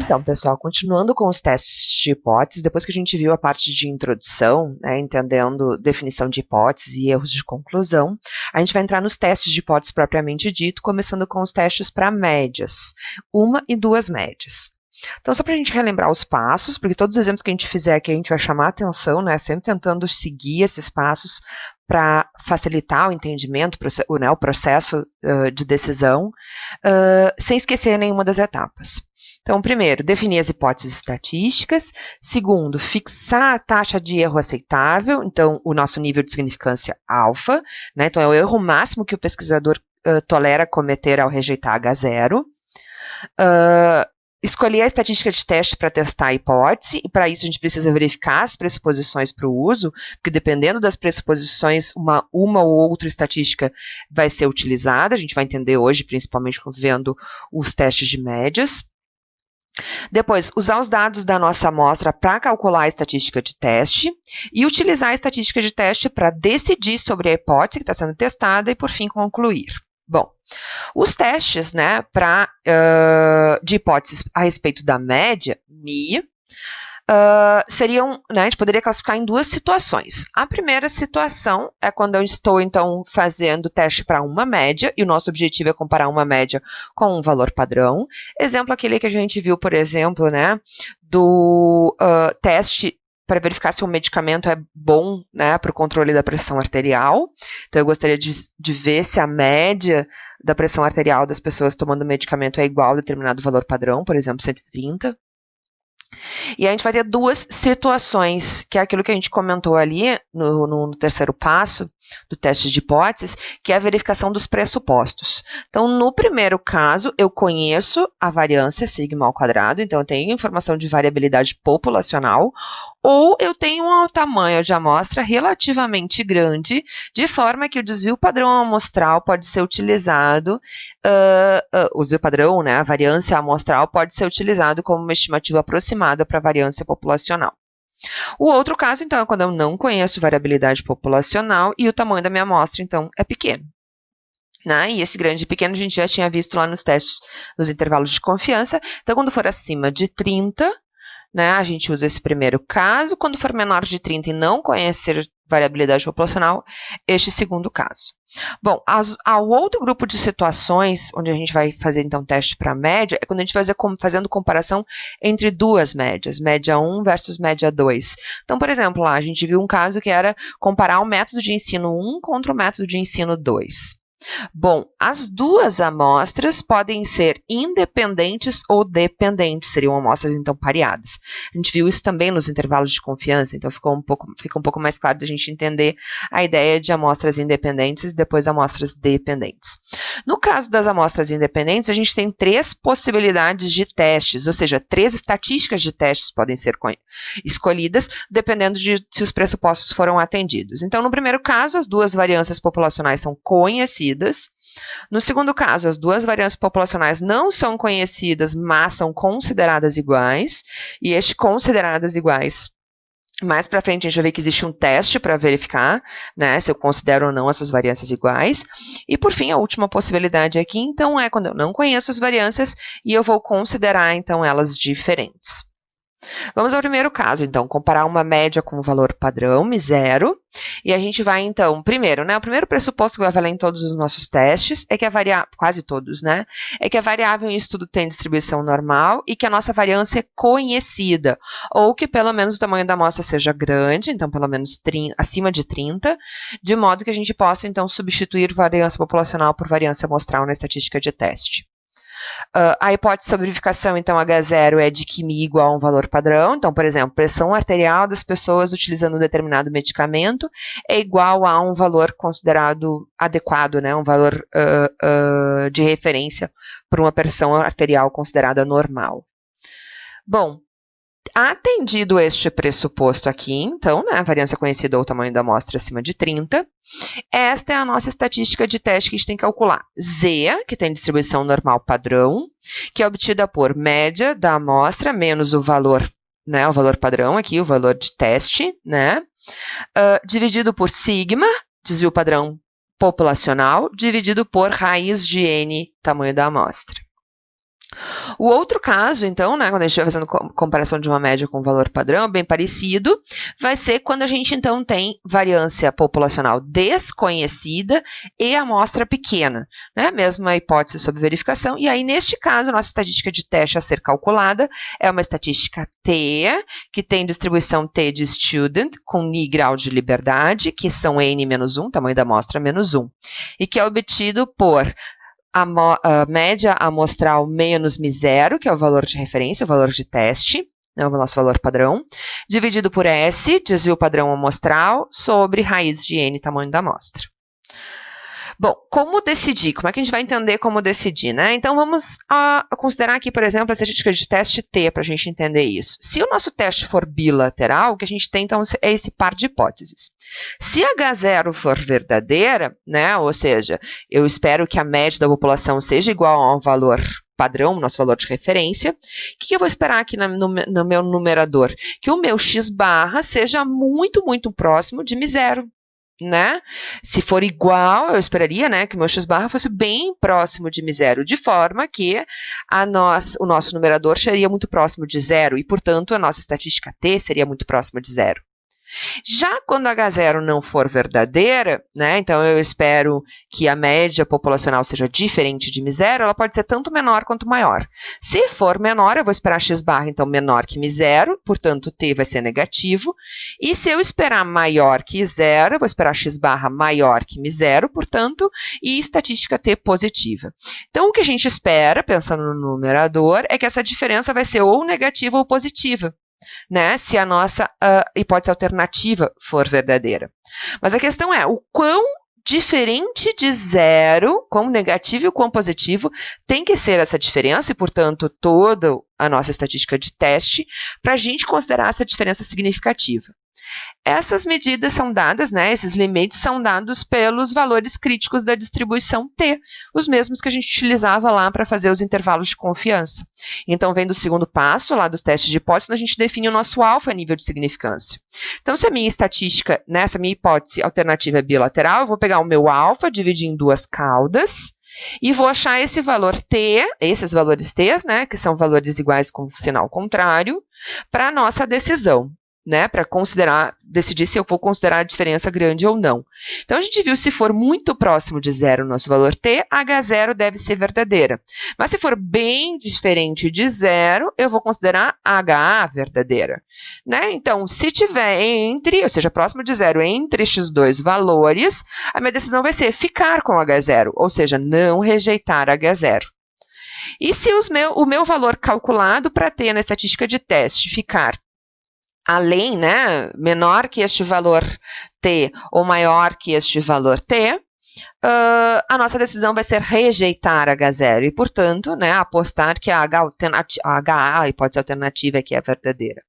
Então, pessoal, continuando com os testes de hipóteses, depois que a gente viu a parte de introdução, né, entendendo definição de hipóteses e erros de conclusão, a gente vai entrar nos testes de hipóteses propriamente dito, começando com os testes para médias, uma e duas médias. Então, só para a gente relembrar os passos, porque todos os exemplos que a gente fizer aqui a gente vai chamar a atenção, né, sempre tentando seguir esses passos para facilitar o entendimento, o processo de decisão, sem esquecer nenhuma das etapas. Então, primeiro, definir as hipóteses estatísticas. Segundo, fixar a taxa de erro aceitável, então, o nosso nível de significância alfa, né? Então, é o erro máximo que o pesquisador tolera cometer ao rejeitar H0. Escolher a estatística de teste para testar a hipótese, e para isso a gente precisa verificar as pressuposições para o uso, porque dependendo das pressuposições, uma ou outra estatística vai ser utilizada. A gente vai entender hoje, principalmente vendo os testes de médias. Depois, usar os dados da nossa amostra para calcular a estatística de teste e utilizar a estatística de teste para decidir sobre a hipótese que está sendo testada e, por fim, concluir. Bom, os testes, né, de hipóteses a respeito da média, MI, seriam, né, a gente poderia classificar em duas situações. A primeira situação é quando eu estou, então, fazendo teste para uma média, e o nosso objetivo é comparar uma média com um valor padrão. Exemplo, aquele que a gente viu, por exemplo, né, do teste para verificar se um medicamento é bom, né, para o controle da pressão arterial. Então, eu gostaria de ver se a média da pressão arterial das pessoas tomando medicamento é igual a determinado valor padrão, por exemplo, 130. E a gente vai ter duas situações, que é aquilo que a gente comentou ali no terceiro passo do teste de hipóteses, que é a verificação dos pressupostos. Então, no primeiro caso, eu conheço a variância sigma ao quadrado, então eu tenho informação de variabilidade populacional, ou eu tenho um tamanho de amostra relativamente grande, de forma que o desvio padrão amostral pode ser utilizado, o desvio padrão, né, a variância amostral pode ser utilizado como uma estimativa aproximada para a variância populacional. O outro caso, então, é quando eu não conheço variabilidade populacional e o tamanho da minha amostra, então, é pequeno. Né? E esse grande e pequeno a gente já tinha visto lá nos testes, nos intervalos de confiança. Então, quando for acima de 30, né, a gente usa esse primeiro caso. Quando for menor de 30 e não conhecer variabilidade populacional, este segundo caso. Bom, ao outro grupo de situações, onde a gente vai fazer, então, teste para média, é quando a gente vai fazendo comparação entre duas médias, média 1 versus média 2. Então, por exemplo, lá a gente viu um caso que era comparar o método de ensino 1 contra o método de ensino 2. Bom, as duas amostras podem ser independentes ou dependentes, seriam amostras, então, pareadas. A gente viu isso também nos intervalos de confiança, então fica um pouco mais claro da gente entender a ideia de amostras independentes e depois amostras dependentes. No caso das amostras independentes, a gente tem três possibilidades de testes, ou seja, três estatísticas de testes podem ser escolhidas, dependendo de se os pressupostos foram atendidos. Então, no primeiro caso, as duas variâncias populacionais são conhecidas. No segundo caso, as duas variâncias populacionais não são conhecidas, mas são consideradas iguais, e este consideradas iguais, mais para frente a gente vai ver que existe um teste para verificar, né, se eu considero ou não essas variâncias iguais. E por fim, a última possibilidade aqui, então, é quando eu não conheço as variâncias e eu vou considerar, então, elas diferentes. Vamos ao primeiro caso, então, comparar uma média com o valor padrão, μ0, e a gente vai, então, primeiro, né, o primeiro pressuposto que vai valer em todos os nossos testes é que a variável, quase todos, né, é que a variável em estudo tem distribuição normal e que a nossa variância é conhecida, ou que pelo menos o tamanho da amostra seja grande, então pelo menos acima de 30, de modo que a gente possa, então, substituir variância populacional por variância amostral na estatística de teste. A hipótese sobre verificação, então, H0 é de que μ igual a um valor padrão. Então, por exemplo, pressão arterial das pessoas utilizando um determinado medicamento é igual a um valor considerado adequado, né? Um valor de referência para uma pressão arterial considerada normal. Bom, atendido este pressuposto aqui, então, né, a variância conhecida ou o tamanho da amostra acima de 30, esta é a nossa estatística de teste que a gente tem que calcular. Z, que tem distribuição normal padrão, que é obtida por média da amostra menos o valor, né, o valor padrão aqui, o valor de teste, né, dividido por sigma, desvio padrão populacional, dividido por raiz de n, tamanho da amostra. O outro caso, então, né, quando a gente estiver fazendo comparação de uma média com um valor padrão, bem parecido, vai ser quando a gente, então, tem variância populacional desconhecida e amostra pequena, né, mesma hipótese sobre verificação, e aí, neste caso, a nossa estatística de teste a ser calculada é uma estatística T, que tem distribuição T de student, com Ni grau de liberdade, que são N-1, tamanho da amostra menos 1, e que é obtido por a média amostral menos μ0, que é o valor de referência, o valor de teste, né, o nosso valor padrão, dividido por S, desvio padrão amostral, sobre raiz de N, tamanho da amostra. Bom, como decidir? Como é que a gente vai entender como decidir, né? Então, vamos considerar aqui, por exemplo, a estatística de teste T, para a gente entender isso. Se o nosso teste for bilateral, o que a gente tem, então, é esse par de hipóteses. Se H0 for verdadeira, né, ou seja, eu espero que a média da população seja igual ao valor padrão, nosso valor de referência, o que eu vou esperar aqui no meu numerador? Que o meu x barra seja muito, muito próximo de μ0. Né? Se for igual, eu esperaria, né, que o meu x barra fosse bem próximo de μ0, de forma que o nosso numerador seria muito próximo de 0 e, portanto, a nossa estatística T seria muito próxima de 0. Já quando H0 não for verdadeira, né, então eu espero que a média populacional seja diferente de μ0, ela pode ser tanto menor quanto maior. Se for menor, eu vou esperar x barra, então, menor que μ0, portanto, T vai ser negativo. E se eu esperar maior que 0, eu vou esperar x barra maior que μ0, portanto, e estatística T positiva. Então, o que a gente espera, pensando no numerador, é que essa diferença vai ser ou negativa ou positiva, né, se a nossa hipótese alternativa for verdadeira. Mas a questão é o quão diferente de 0, quão negativo e quão positivo tem que ser essa diferença e, portanto, toda a nossa estatística de teste para a gente considerar essa diferença significativa. Essas medidas são dadas, né, esses limites são dados pelos valores críticos da distribuição T, os mesmos que a gente utilizava lá para fazer os intervalos de confiança. Então, vem do segundo passo, lá dos testes de hipótese, a gente define o nosso alfa a nível de significância. Então, se a minha estatística, nessa minha hipótese alternativa é bilateral, eu vou pegar o meu alfa, dividir em duas caudas, e vou achar esse valor T, esses valores T, né, que são valores iguais com sinal contrário, para a nossa decisão, né, para decidir se eu vou considerar a diferença grande ou não. Então, a gente viu, se for muito próximo de 0 o nosso valor T, H0 deve ser verdadeira. Mas se for bem diferente de 0, eu vou considerar HA verdadeira. Né? Então, se tiver ou seja, próximo de 0 entre estes dois valores, a minha decisão vai ser ficar com H0, ou seja, não rejeitar H0. E se o meu valor calculado para T na estatística de teste ficar além, né, menor que este valor T ou maior que este valor T, a nossa decisão vai ser rejeitar H0 e, portanto, né, apostar que a HA, a hipótese alternativa, é que é verdadeira.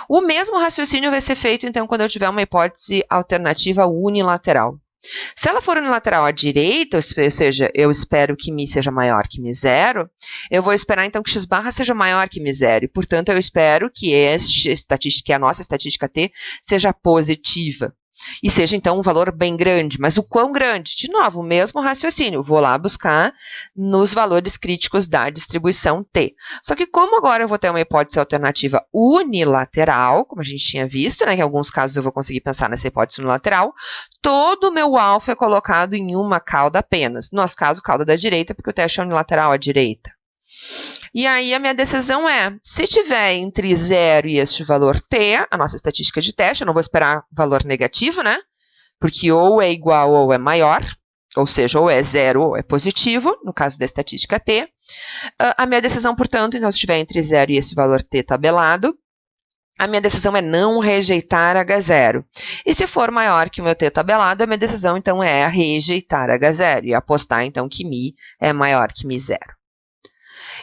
O mesmo raciocínio vai ser feito, então, quando eu tiver uma hipótese alternativa unilateral. Se ela for unilateral à direita, ou seja, eu espero que μ seja maior que μ0, eu vou esperar então que x barra seja maior que μ0, e portanto eu espero que a nossa estatística T seja positiva. E seja, então, um valor bem grande. Mas o quão grande? De novo, o mesmo raciocínio. Vou lá buscar nos valores críticos da distribuição T. Só que como agora eu vou ter uma hipótese alternativa unilateral, como a gente tinha visto, né, que em alguns casos eu vou conseguir pensar nessa hipótese unilateral, todo o meu alfa é colocado em uma cauda apenas. No nosso caso, cauda da direita, porque o teste é unilateral à direita. E aí a minha decisão é, se tiver entre 0 e este valor T, a nossa estatística de teste, eu não vou esperar valor negativo, né? Porque ou é igual ou é maior, ou seja, ou é 0 ou é positivo, no caso da estatística T. A minha decisão, portanto, então, se estiver entre 0 e esse valor T tabelado, a minha decisão é não rejeitar H0. E se for maior que o meu T tabelado, a minha decisão, então, é rejeitar H0 e apostar, então, que μ é maior que μ0.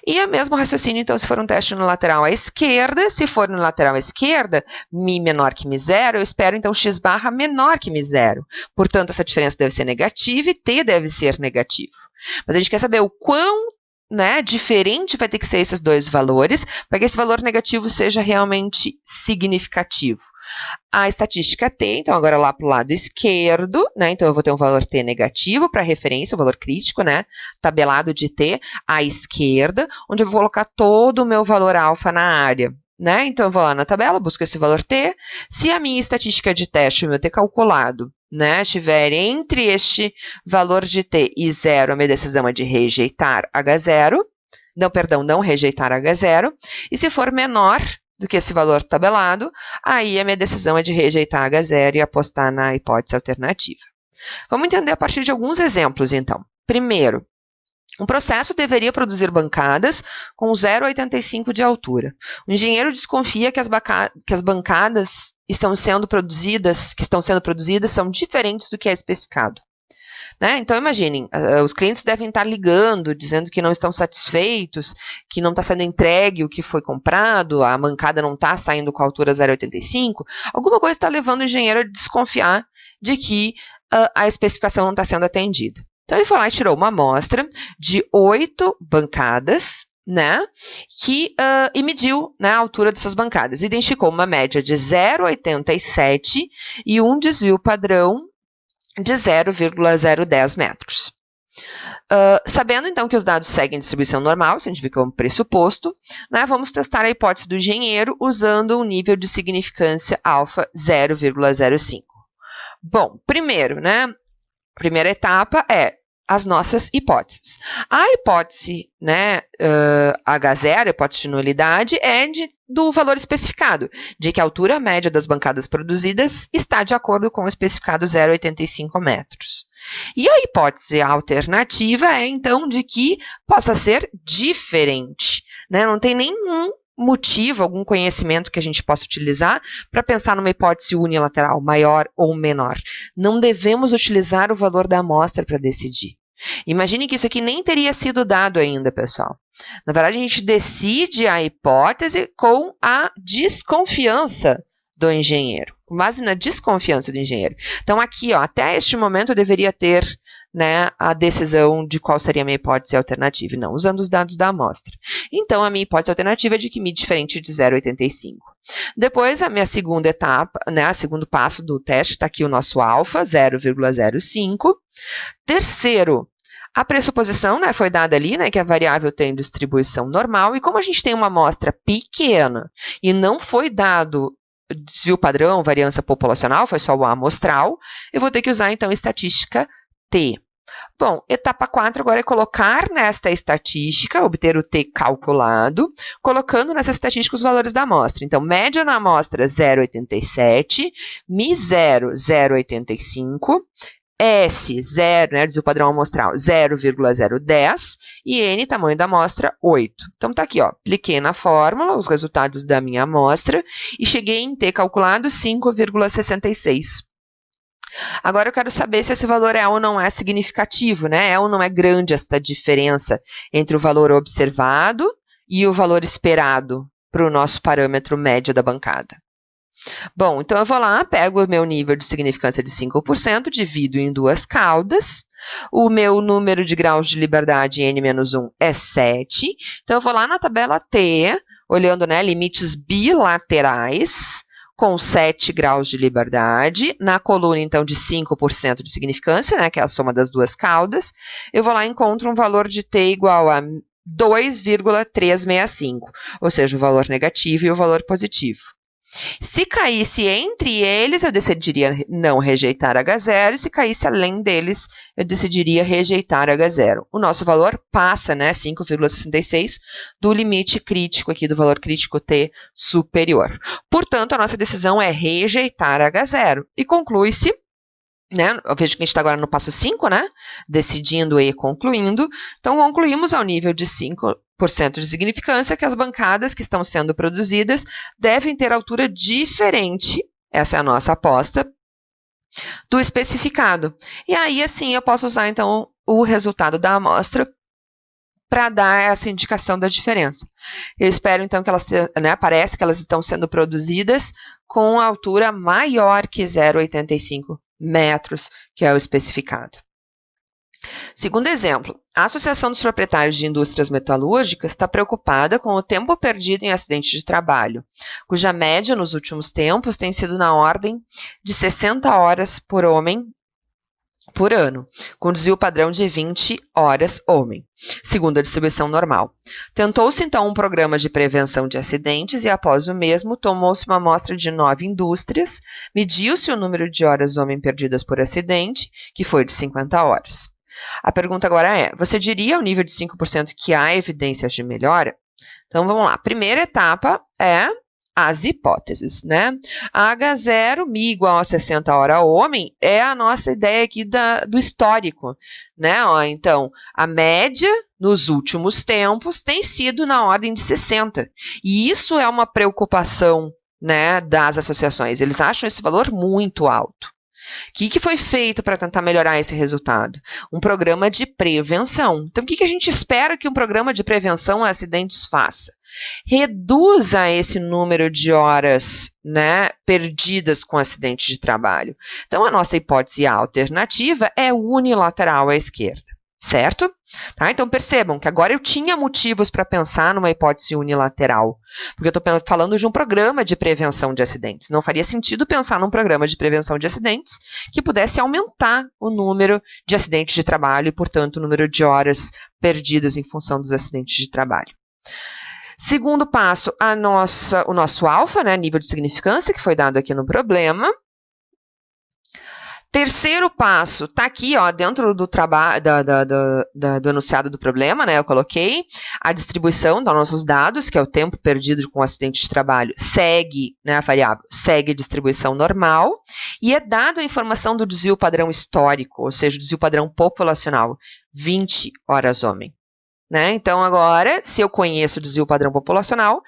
E o mesmo raciocínio, então, se for um teste unilateral à esquerda, se for unilateral à esquerda, μ menor que μ0, eu espero, então, x barra menor que μ0. Portanto, essa diferença deve ser negativa e T deve ser negativo. Mas a gente quer saber o quão, né, diferente vai ter que ser esses dois valores para que esse valor negativo seja realmente significativo. A estatística T, então agora lá para o lado esquerdo, né? Então eu vou ter um valor T negativo para referência, o valor crítico, né? Tabelado de T à esquerda, onde eu vou colocar todo o meu valor alfa na área. Né? Então, eu vou lá na tabela, busco esse valor T. Se a minha estatística de teste, o meu T calculado, né, estiver entre este valor de T e 0, a minha decisão é de rejeitar H0. Não, perdão, não rejeitar H0. E se for menor do que esse valor tabelado, aí a minha decisão é de rejeitar H0 e apostar na hipótese alternativa. Vamos entender a partir de alguns exemplos, então. Primeiro, um processo deveria produzir bancadas com 0,85 de altura. O engenheiro desconfia que as bancadas que estão sendo produzidas são diferentes do que é especificado. Né? Então, imaginem, os clientes devem estar ligando, dizendo que não estão satisfeitos, que não está sendo entregue o que foi comprado, a bancada não está saindo com a altura 0,85. Alguma coisa está levando o engenheiro a desconfiar de que a especificação não está sendo atendida. Então, ele foi lá e tirou uma amostra de 8 bancadas, né, e mediu, né, a altura dessas bancadas. Identificou uma média de 0,87 e um desvio padrão de 0,010 metros. Sabendo, então, que os dados seguem distribuição normal, se a gente vê que é um pressuposto, né, vamos testar a hipótese do engenheiro usando um nível de significância alfa 0,05. Bom, primeiro, né, a primeira etapa é as nossas hipóteses. A hipótese, né, H0, a hipótese de nulidade, é do valor especificado, de que a altura média das bancadas produzidas está de acordo com o especificado 0,85 metros. E a hipótese alternativa é, então, de que possa ser diferente. Né? Não tem nenhum motivo, algum conhecimento que a gente possa utilizar para pensar numa hipótese unilateral, maior ou menor. Não devemos utilizar o valor da amostra para decidir. Imagine que isso aqui nem teria sido dado ainda, pessoal. Na verdade, a gente decide a hipótese com a desconfiança do engenheiro, com base na desconfiança do engenheiro. Então, aqui, ó, até este momento, eu deveria ter, né, a decisão de qual seria a minha hipótese alternativa, e não usando os dados da amostra. Então, a minha hipótese alternativa é de que mi diferente de 0,85. Depois, a minha segunda etapa, né, o segundo passo do teste, está aqui o nosso alfa, 0,05. Terceiro, a pressuposição, né, foi dada ali, né, que a variável tem distribuição normal, e como a gente tem uma amostra pequena e não foi dado desvio padrão, variância populacional, foi só o amostral, eu vou ter que usar, então, estatística T. Bom, etapa 4 agora é colocar nesta estatística, obter o T calculado, colocando nessa estatística os valores da amostra. Então, média na amostra 0,87, Mi0, 0,85, S, 0, né, desvio padrão amostral, 0,010 e N, tamanho da amostra, 8. Então, tá aqui, ó, apliquei na fórmula os resultados da minha amostra e cheguei em T calculado 5,66. Agora eu quero saber se esse valor é ou não é significativo, né? É ou não é grande esta diferença entre o valor observado e o valor esperado para o nosso parâmetro média da bancada. Bom, então eu vou lá, pego o meu nível de significância de 5%, divido em duas caudas, o meu número de graus de liberdade n-1 é 7, então eu vou lá na tabela T, olhando, né, limites bilaterais, com 7 graus de liberdade, na coluna, então, de 5% de significância, né, que é a soma das duas caudas, eu vou lá e encontro um valor de T igual a 2,365, ou seja, o valor negativo e o valor positivo. Se caísse entre eles, eu decidiria não rejeitar H0, e se caísse além deles, eu decidiria rejeitar H0. O nosso valor passa, né, 5,66, do limite crítico aqui, do valor crítico T superior. Portanto, a nossa decisão é rejeitar H0. E conclui-se, né, eu vejo que a gente está agora no passo 5, né, decidindo e concluindo. Então, concluímos ao nível de 5% de significância que as bancadas que estão sendo produzidas devem ter altura diferente, essa é a nossa aposta, do especificado. E aí, assim, eu posso usar, então, o resultado da amostra para dar essa indicação da diferença. Eu espero, então, que elas, né, parece que elas estão sendo produzidas com altura maior que 0,85 metros, que é o especificado. Segundo exemplo, a Associação dos Proprietários de Indústrias Metalúrgicas está preocupada com o tempo perdido em acidentes de trabalho, cuja média nos últimos tempos tem sido na ordem de 60 horas por homem por ano, com desvio padrão de 20 horas homem, segundo a distribuição normal. Tentou-se então um programa de prevenção de acidentes e após o mesmo tomou-se uma amostra de 9 indústrias, mediu-se o número de horas homem perdidas por acidente, que foi de 50 horas. A pergunta agora é, você diria ao nível de 5% que há evidências de melhora? Então vamos lá, a primeira etapa é as hipóteses, né? A H0 mi igual a 60 hora homem é a nossa ideia aqui do histórico, né? Ó, então, a média nos últimos tempos tem sido na ordem de 60. E isso é uma preocupação, né, das associações. Eles acham esse valor muito alto. O que foi feito para tentar melhorar esse resultado? Um programa de prevenção. Então, o que a gente espera que um programa de prevenção a acidentes faça? Reduza esse número de horas, né, perdidas com acidentes de trabalho. Então, a nossa hipótese alternativa é unilateral à esquerda, certo? Tá? Então, percebam que agora eu tinha motivos para pensar numa hipótese unilateral, porque eu estou falando de um programa de prevenção de acidentes. Não faria sentido pensar num programa de prevenção de acidentes que pudesse aumentar o número de acidentes de trabalho e, portanto, o número de horas perdidas em função dos acidentes de trabalho. Segundo passo, o nosso alfa, né, nível de significância, que foi dado aqui no problema. Terceiro passo, está aqui, ó, dentro do do enunciado do problema, né, eu coloquei a distribuição dos nossos dados, que é o tempo perdido com acidente de trabalho, segue, né, a variável, segue a distribuição normal, e é dado a informação do desvio padrão histórico, ou seja, o desvio padrão populacional, 20 horas homem. Né? Então, agora, se eu conheço o desvio padrão populacional,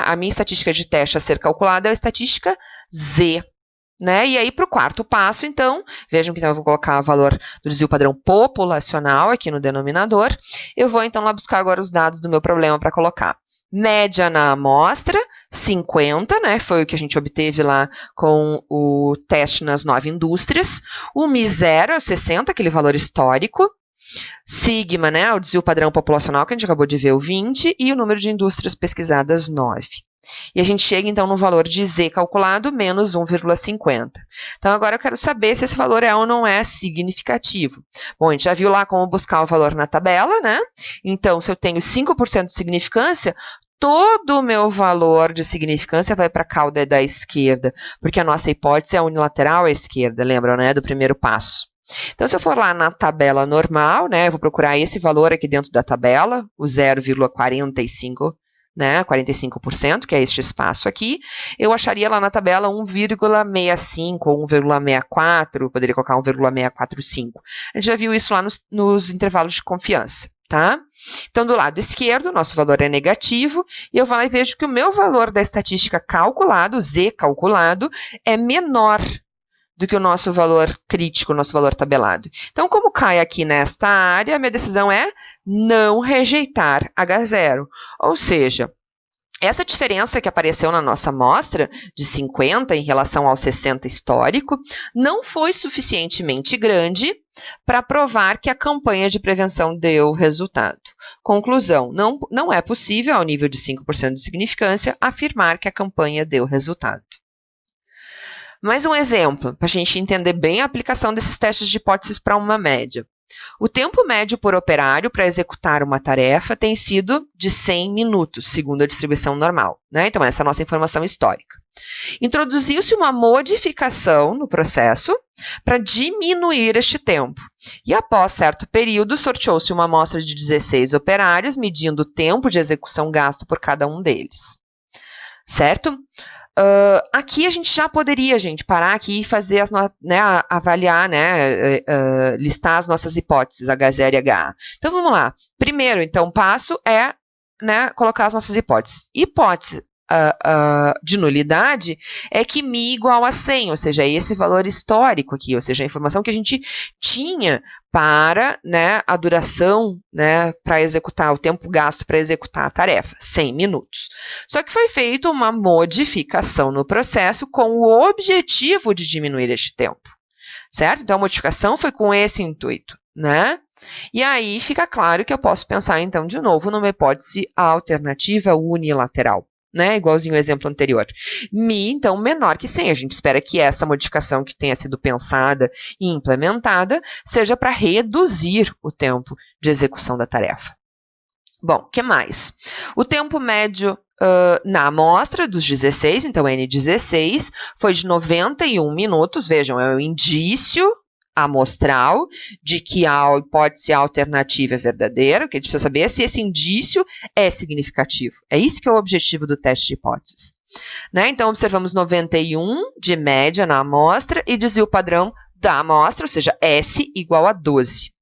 a minha estatística de teste a ser calculada é a estatística Z. Né? E aí, para o quarto passo, então, vejam que então, eu vou colocar o valor do desvio padrão populacional aqui no denominador. Eu vou, então, lá buscar agora os dados do meu problema para colocar. Média na amostra, 50, né? Foi o que a gente obteve lá com o teste nas 9 indústrias. O Mi0 é o 60, aquele valor histórico. Sigma, né, o desvio padrão populacional, que a gente acabou de ver, o 20, e o número de indústrias pesquisadas, 9. E a gente chega, então, no valor de Z calculado, menos 1,50. Então, agora eu quero saber se esse valor é ou não é significativo. Bom, a gente já viu lá como buscar o valor na tabela, né? Então, se eu tenho 5% de significância, todo o meu valor de significância vai para a cauda da esquerda, porque a nossa hipótese é unilateral à esquerda, lembram, né, do primeiro passo. Então, se eu for lá na tabela normal, né, eu vou procurar esse valor aqui dentro da tabela, o 0,45, né, 45%, que é este espaço aqui, eu acharia lá na tabela 1,65 ou 1,64, poderia colocar 1,645. A gente já viu isso lá nos intervalos de confiança, tá? Então, do lado esquerdo, o nosso valor é negativo, e eu vou lá e vejo que o meu valor da estatística calculado, Z calculado, é menor do que o nosso valor crítico, o nosso valor tabelado. Então, como cai aqui nesta área, a minha decisão é não rejeitar H0. Ou seja, essa diferença que apareceu na nossa amostra, de 50 em relação ao 60 histórico, não foi suficientemente grande para provar que a campanha de prevenção deu resultado. Conclusão, não é possível, ao nível de 5% de significância, afirmar que a campanha deu resultado. Mais um exemplo, para a gente entender bem a aplicação desses testes de hipóteses para uma média. O tempo médio por operário para executar uma tarefa tem sido de 100 minutos, segundo a distribuição normal, né? Então, essa é a nossa informação histórica. Introduziu-se uma modificação no processo para diminuir este tempo. E após certo período, sorteou-se uma amostra de 16 operários, medindo o tempo de execução gasto por cada um deles. Certo? Aqui a gente já poderia, parar aqui e fazer avaliar, né, listar as nossas hipóteses, H0 e HA. Então, vamos lá. Primeiro, então, passo é, né, colocar as nossas hipóteses. Hipótese de nulidade é que mi igual a 100, ou seja, é esse valor histórico aqui, ou seja, a informação que a gente tinha para, né, a duração, né, para executar, o tempo gasto para executar a tarefa, 100 minutos. Só que foi feita uma modificação no processo com o objetivo de diminuir este tempo. certo? Então, a modificação foi com esse intuito, né? E aí fica claro que eu posso pensar, então, de novo, numa hipótese alternativa unilateral, né? Igualzinho ao exemplo anterior. Mi, então, menor que 100. A gente espera que essa modificação que tenha sido pensada e implementada seja para reduzir o tempo de execução da tarefa. Bom, o que mais? O tempo médio na amostra dos 16, então N16, foi de 91 minutos. Vejam, é um indício amostral de que a hipótese alternativa é verdadeira. O que a gente precisa saber é se esse indício é significativo. É isso que é o objetivo do teste de hipóteses. Né? Então, observamos 91 de média na amostra e desvio padrão da amostra, ou seja, S igual a 12.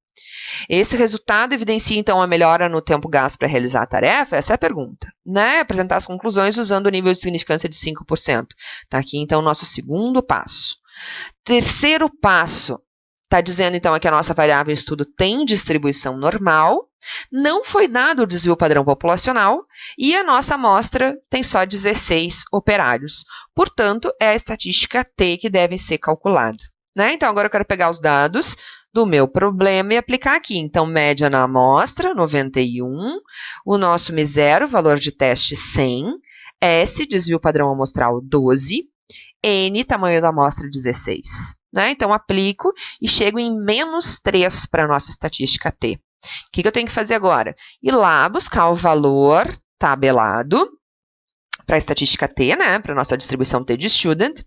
Esse resultado evidencia, então, a melhora no tempo gasto para realizar a tarefa? Essa é a pergunta. Né? Apresentar as conclusões usando o nível de significância de 5%. Está aqui, então, o nosso segundo passo. Terceiro passo. Está dizendo, então, que a nossa variável estudo tem distribuição normal, não foi dado o desvio padrão populacional e a nossa amostra tem só 16 operários. Portanto, é a estatística T que deve ser calculada. Né? Então, agora eu quero pegar os dados do meu problema e aplicar aqui. Então, média na amostra, 91, o nosso M0, valor de teste 100, S, desvio padrão amostral 12, N, tamanho da amostra 16. Né? Então, aplico e chego em menos 3 para a nossa estatística T. O que eu tenho que fazer agora? Ir lá buscar o valor tabelado para a estatística T, né? Para a nossa distribuição T de student,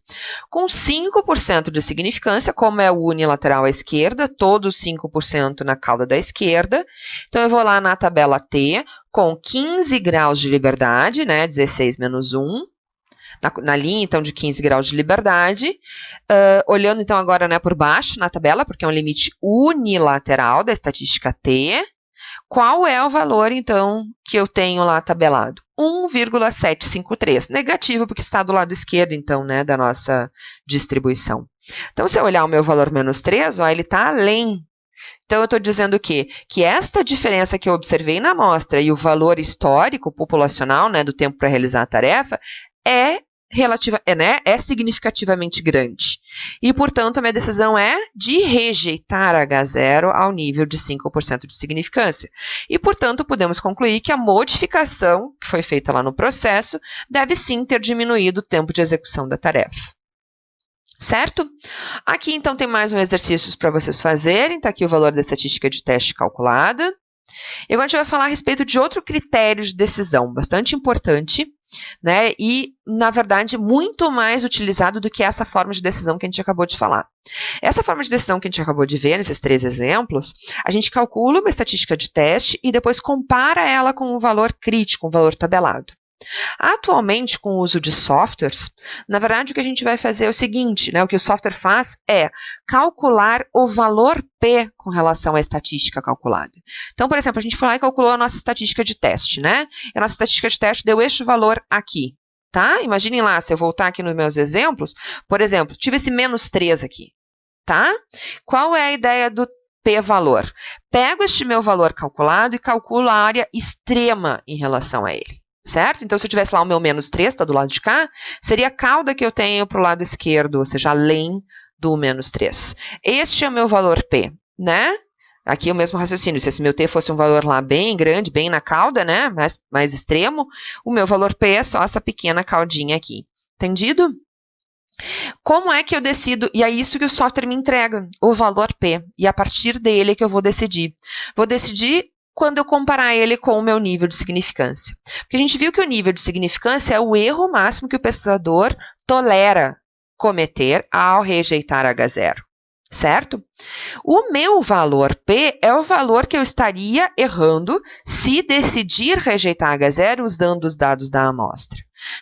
com 5% de significância, como é o unilateral à esquerda, todos 5% na cauda da esquerda. Então, eu vou lá na tabela T, com 15 graus de liberdade, né? 16 menos 1. Na linha, então, de 15 graus de liberdade, olhando, então, agora, né, por baixo na tabela, porque é um limite unilateral da estatística T, qual é o valor, então, que eu tenho lá tabelado? 1,753, negativo, porque está do lado esquerdo, então, né, da nossa distribuição. Então, se eu olhar o meu valor menos 3, ó, ele está além. Então, eu estou dizendo o quê? Que esta diferença que eu observei na amostra e o valor histórico populacional, né, do tempo para realizar a tarefa, é significativamente grande. E, portanto, a minha decisão é de rejeitar H0 ao nível de 5% de significância. E, portanto, podemos concluir que a modificação que foi feita lá no processo deve sim ter diminuído o tempo de execução da tarefa. Certo? Aqui, então, tem mais um exercício para vocês fazerem. Está aqui o valor da estatística de teste calculada. E agora a gente vai falar a respeito de outro critério de decisão, bastante importante, né? E, na verdade, muito mais utilizado do que essa forma de decisão que a gente acabou de falar. Essa forma de decisão que a gente acabou de ver, nesses 3 exemplos, a gente calcula uma estatística de teste e depois compara ela com um valor crítico, um valor tabelado. Atualmente, com o uso de softwares, na verdade, o que a gente vai fazer é o seguinte, né? O que o software faz é calcular o valor P com relação à estatística calculada. Então, por exemplo, a gente foi lá e calculou a nossa estatística de teste, né? E a nossa estatística de teste deu este valor aqui, tá? Imaginem lá, se eu voltar aqui nos meus exemplos, por exemplo, tive esse menos 3 aqui, tá? Qual é a ideia do P-valor? Pego este meu valor calculado e calculo a área extrema em relação a ele. Certo? Então, se eu tivesse lá o meu menos 3, está do lado de cá, seria a cauda que eu tenho para o lado esquerdo, ou seja, além do menos 3. Este é o meu valor P, né? Aqui é o mesmo raciocínio. Se esse meu T fosse um valor lá bem grande, bem na cauda, né? Mais extremo, o meu valor P é só essa pequena caudinha aqui. Entendido? Como é que eu decido? E é isso que o software me entrega, o valor P. E a partir dele é que eu vou decidir. Vou decidir quando eu comparar ele com o meu nível de significância. Porque a gente viu que o nível de significância é o erro máximo que o pesquisador tolera cometer ao rejeitar H0, certo? O meu valor P é o valor que eu estaria errando se decidir rejeitar H0 usando os dados da amostra.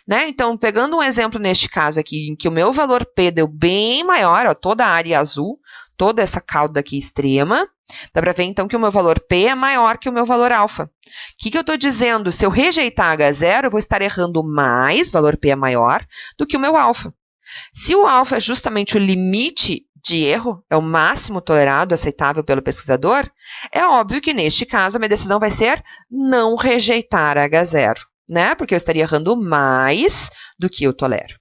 Né? Então, pegando um exemplo neste caso aqui, em que o meu valor P deu bem maior, ó, toda a área azul, toda essa cauda aqui extrema, dá para ver, então, que o meu valor P é maior que o meu valor alfa. O que eu estou dizendo? Se eu rejeitar H0, eu vou estar errando mais, valor P é maior, do que o meu alfa. Se o alfa é justamente o limite de erro, é o máximo tolerado, aceitável pelo pesquisador, é óbvio que, neste caso, a minha decisão vai ser não rejeitar H0, né? Porque eu estaria errando mais do que eu tolero.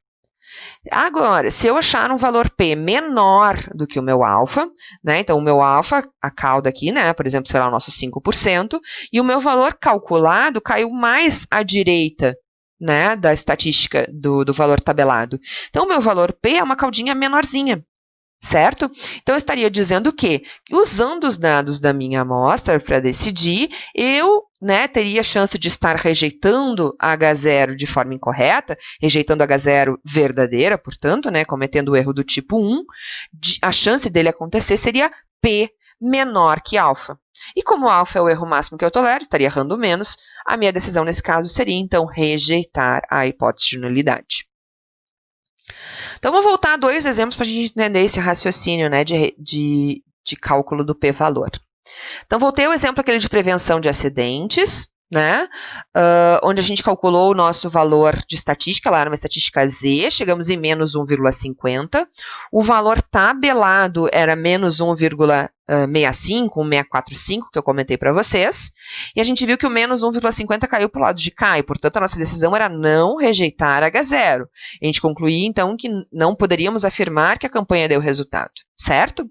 Agora, se eu achar um valor P menor do que o meu alfa, né, então o meu alfa, a cauda aqui, né, por exemplo, será o nosso 5%, e o meu valor calculado caiu mais à direita, né, da estatística do valor tabelado. Então, o meu valor P é uma caudinha menorzinha. Certo? Então, eu estaria dizendo que, usando os dados da minha amostra para decidir, eu, né, teria a chance de estar rejeitando a H0 de forma incorreta, rejeitando a H0 verdadeira, portanto, né, cometendo o erro do tipo 1, a chance dele acontecer seria P menor que alfa. E como alfa é o erro máximo que eu tolero, estaria errando menos, a minha decisão nesse caso seria, então, rejeitar a hipótese de nulidade. Então, vou voltar a 2 exemplos para a gente entender esse raciocínio, né, de cálculo do p-valor. Então, voltei ao exemplo aquele de prevenção de acidentes, né, onde a gente calculou o nosso valor de estatística, lá era uma estatística Z, chegamos em menos 1,50. O valor tabelado era menos 1,65, 1,645, que eu comentei para vocês. E a gente viu que o menos 1,50 caiu para o lado de cá, e, portanto, a nossa decisão era não rejeitar H0. A gente concluía, então, que não poderíamos afirmar que a campanha deu resultado, certo?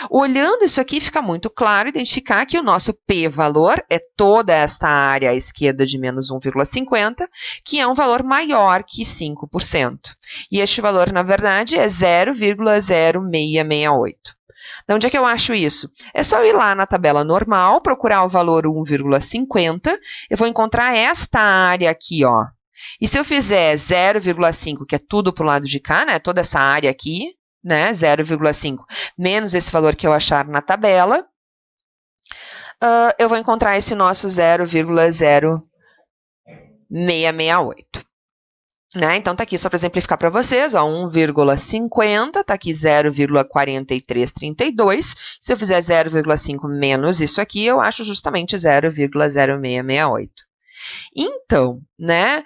Olhando isso aqui, fica muito claro identificar que o nosso p-valor é toda esta área à esquerda de menos 1,50, que é um valor maior que 5%. E este valor, na verdade, é 0,0668. De onde é que eu acho isso? É só ir lá na tabela normal, procurar o valor 1,50, eu vou encontrar esta área aqui, ó. E se eu fizer 0,5, que é tudo para o lado de cá, né, toda essa área aqui, né, 0,5, menos esse valor que eu achar na tabela, eu vou encontrar esse nosso 0,0668. Né? Então, está aqui só para exemplificar para vocês, 1,50, está aqui 0,4332. Se eu fizer 0,5 menos isso aqui, eu acho justamente 0,0668. Então, né,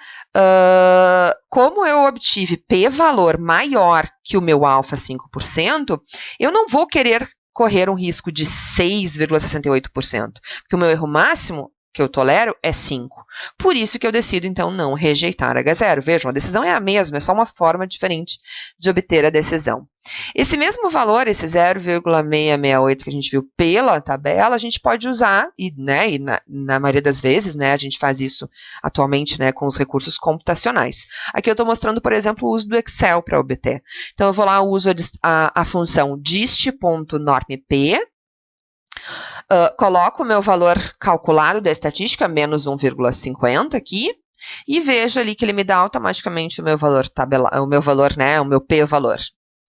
como eu obtive p-valor maior que o meu alfa 5%, eu não vou querer correr um risco de 6,68%, porque o meu erro máximo que eu tolero é 5. Por isso que eu decido, então, não rejeitar H0. Vejam, a decisão é a mesma, é só uma forma diferente de obter a decisão. Esse mesmo valor, esse 0,668 que a gente viu pela tabela, a gente pode usar, e na maioria das vezes, né, a gente faz isso atualmente, né, com os recursos computacionais. Aqui eu estou mostrando, por exemplo, o uso do Excel para obter. Então, eu vou lá, uso a função dist.normp, coloco o meu valor calculado da estatística, menos 1,50 aqui, e vejo ali que ele me dá automaticamente o meu valor o meu p-valor,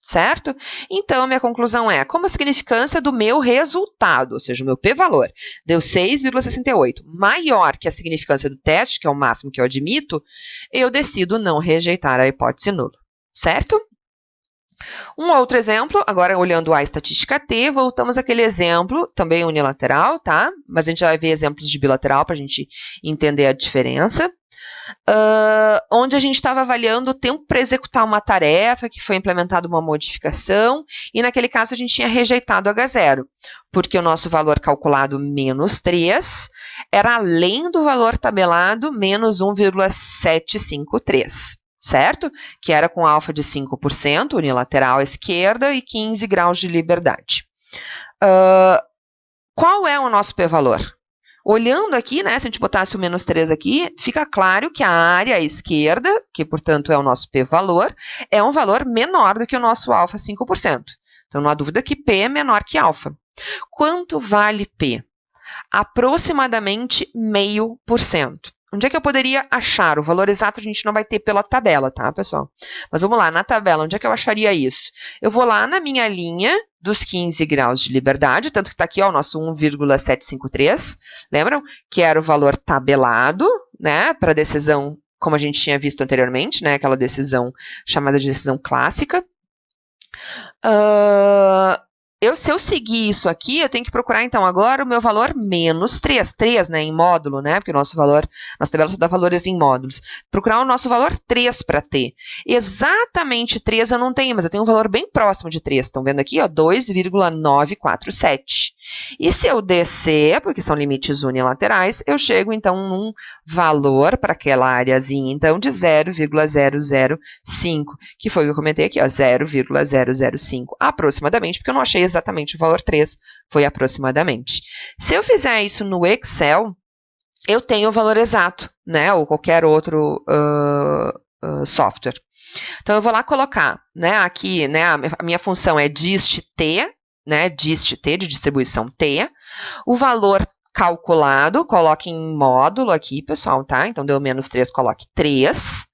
certo? Então, a minha conclusão é, como a significância do meu resultado, ou seja, o meu p-valor, deu 6,68, maior que a significância do teste, que é o máximo que eu admito, eu decido não rejeitar a hipótese nula, certo? Um outro exemplo, agora olhando a estatística T, voltamos àquele exemplo, também unilateral, tá? Mas a gente já vai ver exemplos de bilateral para a gente entender a diferença. Onde a gente estava avaliando o tempo para executar uma tarefa, que foi implementada uma modificação, e naquele caso a gente tinha rejeitado H0, porque o nosso valor calculado menos 3 era além do valor tabelado menos 1,753. Certo? Que era com alfa de 5%, unilateral à esquerda, e 15 graus de liberdade. Qual é o nosso p-valor? Olhando aqui, né, se a gente botasse o menos 3 aqui, fica claro que a área à esquerda, que portanto é o nosso p-valor, é um valor menor do que o nosso alfa 5%. Então, não há dúvida que p é menor que alfa. Quanto vale p? Aproximadamente 0,5%. Onde é que eu poderia achar? O valor exato a gente não vai ter pela tabela, tá, pessoal? Mas vamos lá, na tabela, onde é que eu acharia isso? Eu vou lá na minha linha dos 15 graus de liberdade, tanto que está aqui ó, o nosso 1,753, lembram? Que era o valor tabelado, né, para a decisão, como a gente tinha visto anteriormente, né, aquela decisão chamada de decisão clássica. Se eu seguir isso aqui, eu tenho que procurar, então, agora o meu valor menos 3. 3, né, em módulo, né, porque nossa tabela só dá valores em módulos. Procurar o nosso valor 3 para T. Exatamente 3 eu não tenho, mas eu tenho um valor bem próximo de 3. Estão vendo aqui, ó, 2,947. E se eu descer, porque são limites unilaterais, eu chego então num valor para aquela áreazinha, então, de 0,005, que foi o que eu comentei aqui, ó, 0,005, aproximadamente, porque eu não achei exatamente o valor 3, foi aproximadamente. Se eu fizer isso no Excel, eu tenho o valor exato, né, ou qualquer outro software. Então, eu vou lá colocar, né, aqui, né, a minha função é dist-t, né, dist-t, de distribuição t, o valor calculado, coloque em módulo aqui, pessoal, tá? Então, deu menos 3, coloque 3.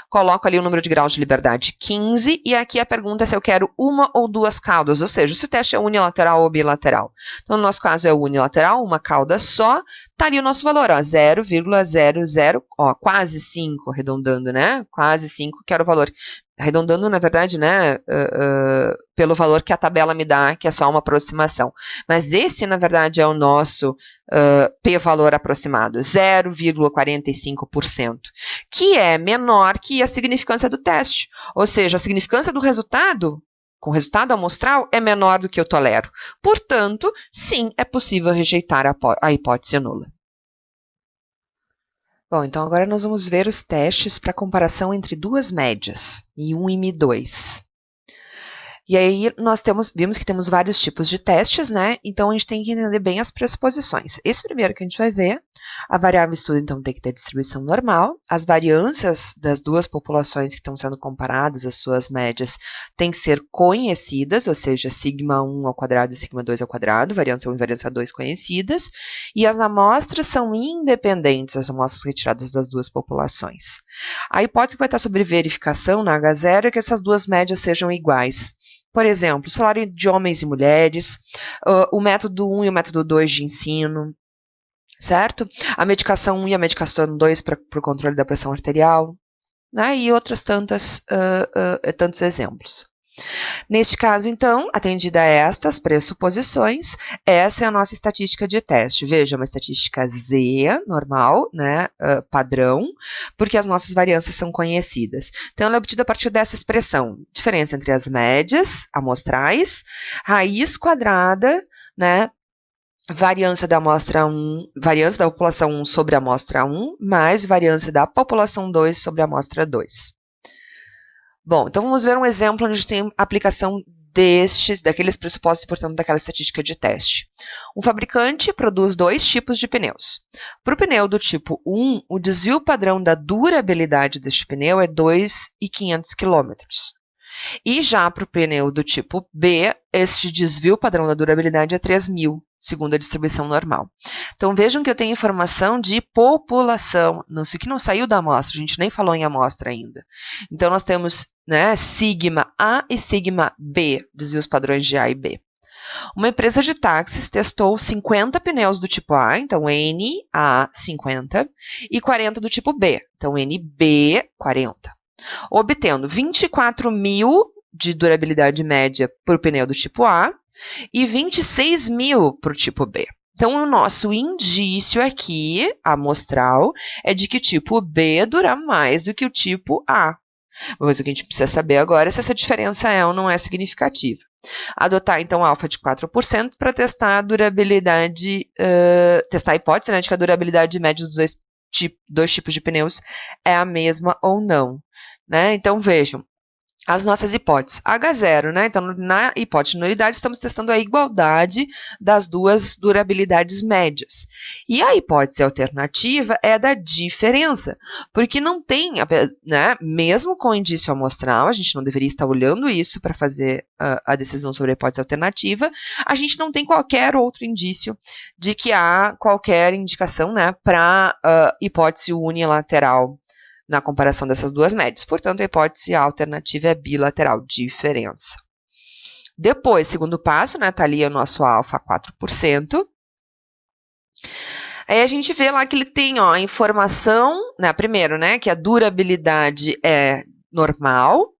Coloco ali o número de graus de liberdade 15, e aqui a pergunta é se eu quero uma ou duas caudas, ou seja, se o teste é unilateral ou bilateral. Então, no nosso caso é unilateral, uma cauda só, tá ali o nosso valor, ó, 0,00, ó, quase 5, arredondando, né? Quase 5, que era o valor. Arredondando, na verdade, né, pelo valor que a tabela me dá, que é só uma aproximação. Mas esse, na verdade, é o nosso p-valor aproximado, 0,45%, que é menor que a significância do teste. Ou seja, a significância do resultado, com o resultado amostral, é menor do que eu tolero. Portanto, sim, é possível rejeitar a hipótese nula. Bom, então agora nós vamos ver os testes para comparação entre duas médias, I1 e Mi2. E aí nós vimos que temos vários tipos de testes, né? Então a gente tem que entender bem as pressuposições. Esse primeiro que a gente vai ver, a variável estudo então tem que ter distribuição normal, as variâncias das duas populações que estão sendo comparadas, as suas médias, têm que ser conhecidas, ou seja, sigma 1 ao quadrado e sigma 2 ao quadrado, variância 1 e variância 2 conhecidas, e as amostras são independentes, as amostras retiradas das duas populações. A hipótese que vai estar sobre verificação na H0 é que essas duas médias sejam iguais. Por exemplo, salário de homens e mulheres, o método 1 e o método 2 de ensino, certo? A medicação 1 e a medicação 2 para o controle da pressão arterial, né? E outras tantos exemplos. Neste caso, então, atendida a estas pressuposições, essa é a nossa estatística de teste. Veja, uma estatística Z, normal, né, padrão, porque as nossas variâncias são conhecidas. Então, ela é obtida a partir dessa expressão, diferença entre as médias amostrais, raiz quadrada, né, variância da amostra 1, variância da população 1 sobre a amostra 1, mais variância da população 2 sobre a amostra 2. Bom, então vamos ver um exemplo onde a gente tem aplicação daqueles pressupostos, portanto, daquela estatística de teste. Um fabricante produz dois tipos de pneus. Para o pneu do tipo 1, o desvio padrão da durabilidade deste pneu é 2.500 km. E já para o pneu do tipo B, este desvio padrão da durabilidade é 3.000, segundo a distribuição normal. Então vejam que eu tenho informação de população, isso aqui não saiu da amostra, a gente nem falou em amostra ainda. Então nós temos, né, sigma A e sigma B, desvios padrões de A e B. Uma empresa de táxis testou 50 pneus do tipo A, então NA50, e 40 do tipo B, então NB40. Obtendo 24.000 de durabilidade média para o pneu do tipo A e 26.000 para o tipo B. Então, o nosso indício aqui, amostral, é de que o tipo B dura mais do que o tipo A. Mas o que a gente precisa saber agora é se essa diferença é ou não é significativa. Adotar, então, alfa de 4% para testar a durabilidade, testar a hipótese, né, de que a durabilidade média dos dois tipos de pneus é a mesma ou não. Né? Então, vejam, as nossas hipóteses. H0, né? Então, na hipótese de nulidade, estamos testando a igualdade das duas durabilidades médias. E a hipótese alternativa é a da diferença, porque não tem, né? Mesmo com indício amostral, a gente não deveria estar olhando isso para fazer a decisão sobre a hipótese alternativa, a gente não tem qualquer outro indício de que há qualquer indicação, né, para hipótese unilateral na comparação dessas duas médias. Portanto, a hipótese alternativa é bilateral, diferença. Depois, segundo passo, né, tá ali o nosso alfa 4%. Aí a gente vê lá que ele tem, ó, a informação, né, primeiro, né, que a durabilidade é normal,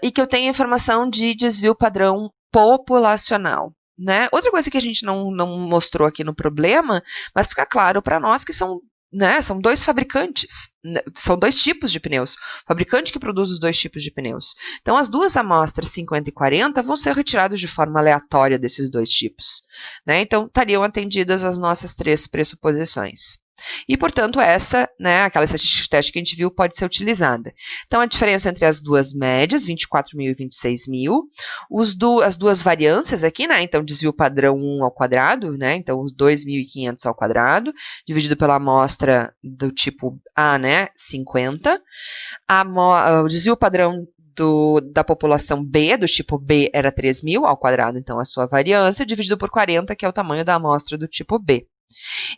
e que eu tenho a informação de desvio padrão populacional. Né? Outra coisa que a gente não mostrou aqui no problema, mas fica claro para nós que são né, são dois fabricantes, são dois tipos de pneus, fabricante que produz os dois tipos de pneus. Então, as duas amostras 50 e 40 vão ser retiradas de forma aleatória desses dois tipos, né? Então, estariam atendidas as nossas três pressuposições. E, portanto, essa, né, aquela estatística de teste que a gente viu, pode ser utilizada. Então, a diferença entre as duas médias, 24.000 e 26.000, as duas variâncias aqui, né, então, desvio padrão 1 ao quadrado, né, então, os 2.500 ao quadrado, dividido pela amostra do tipo A, né, 50. O desvio padrão da população B, do tipo B, era 3.000 ao quadrado, então, a sua variância, dividido por 40, que é o tamanho da amostra do tipo B.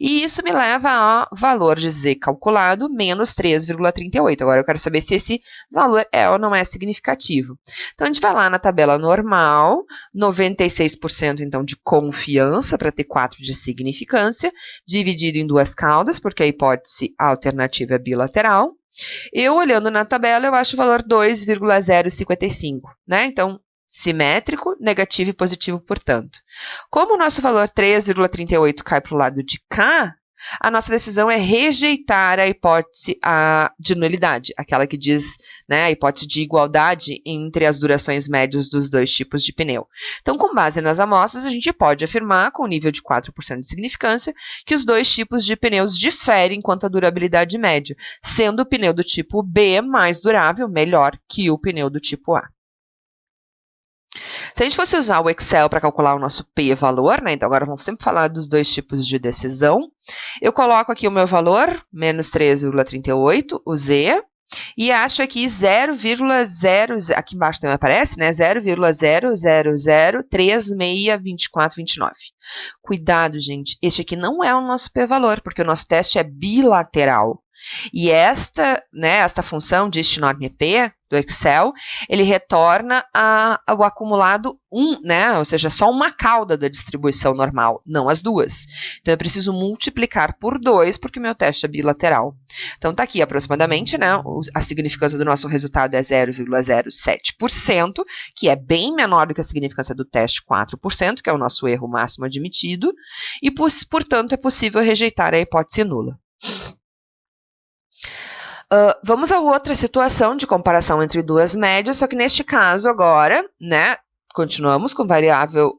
E isso me leva a valor de Z calculado menos 3,38. Agora eu quero saber se esse valor é ou não é significativo. Então a gente vai lá na tabela normal, 96% então de confiança para ter 4 de significância, dividido em duas caudas, porque a hipótese alternativa é bilateral. Eu olhando na tabela, eu acho o valor 2,055, né? Então, simétrico, negativo e positivo, portanto. Como o nosso valor 3,38 cai para o lado de cá, a nossa decisão é rejeitar a hipótese de nulidade, aquela que diz, né, a hipótese de igualdade entre as durações médias dos dois tipos de pneu. Então, com base nas amostras, a gente pode afirmar, com nível de 4% de significância, que os dois tipos de pneus diferem quanto à durabilidade média, sendo o pneu do tipo B mais durável, melhor que o pneu do tipo A. Se a gente fosse usar o Excel para calcular o nosso p-valor, né, então agora vamos sempre falar dos dois tipos de decisão, eu coloco aqui o meu valor, menos 3,38, o Z, e acho aqui 0,00, aqui embaixo também aparece, né, 0,00362429. Cuidado, gente, este aqui não é o nosso p-valor, porque o nosso teste é bilateral. E esta função dist-norm-p do Excel, ele retorna o acumulado 1, né? Ou seja, só uma cauda da distribuição normal, não as duas. Então, eu preciso multiplicar por 2, porque o meu teste é bilateral. Então, está aqui aproximadamente, né? A significância do nosso resultado é 0,07%, que é bem menor do que a significância do teste 4%, que é o nosso erro máximo admitido, e, portanto, é possível rejeitar a hipótese nula. Vamos a outra situação de comparação entre duas médias, só que neste caso agora, né, continuamos com variável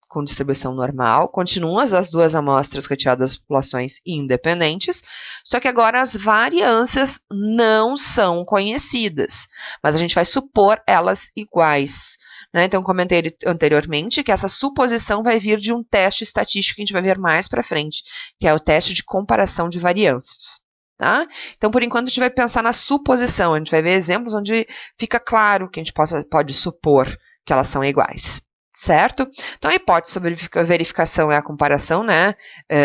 com distribuição normal, continuam as duas amostras retiradas das populações independentes, só que agora as variâncias não são conhecidas, mas a gente vai supor elas iguais. Né? Então, comentei anteriormente que essa suposição vai vir de um teste estatístico que a gente vai ver mais para frente, que é o teste de comparação de variâncias. Tá? Então, por enquanto, a gente vai pensar na suposição, a gente vai ver exemplos onde fica claro que a gente pode supor que elas são iguais, certo? Então, a hipótese sobre verificação é a comparação, né?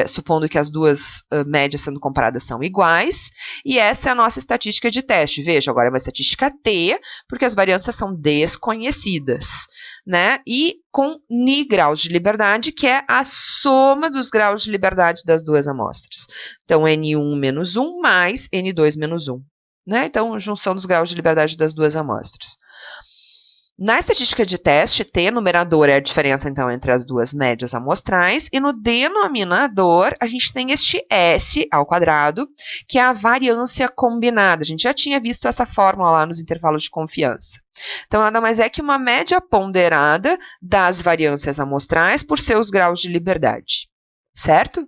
Supondo que as duas médias sendo comparadas são iguais, e essa é a nossa estatística de teste. Veja, agora é uma estatística T, porque as variâncias são desconhecidas, né? E com Ni graus de liberdade, que é a soma dos graus de liberdade das duas amostras. Então, N1 menos 1 mais N2 menos 1. Né? Então, junção dos graus de liberdade das duas amostras. Na estatística de teste, T, numerador, é a diferença, então, entre as duas médias amostrais, e no denominador, a gente tem este S ao quadrado, que é a variância combinada. A gente já tinha visto essa fórmula lá nos intervalos de confiança. Então, nada mais é que uma média ponderada das variâncias amostrais por seus graus de liberdade. Certo?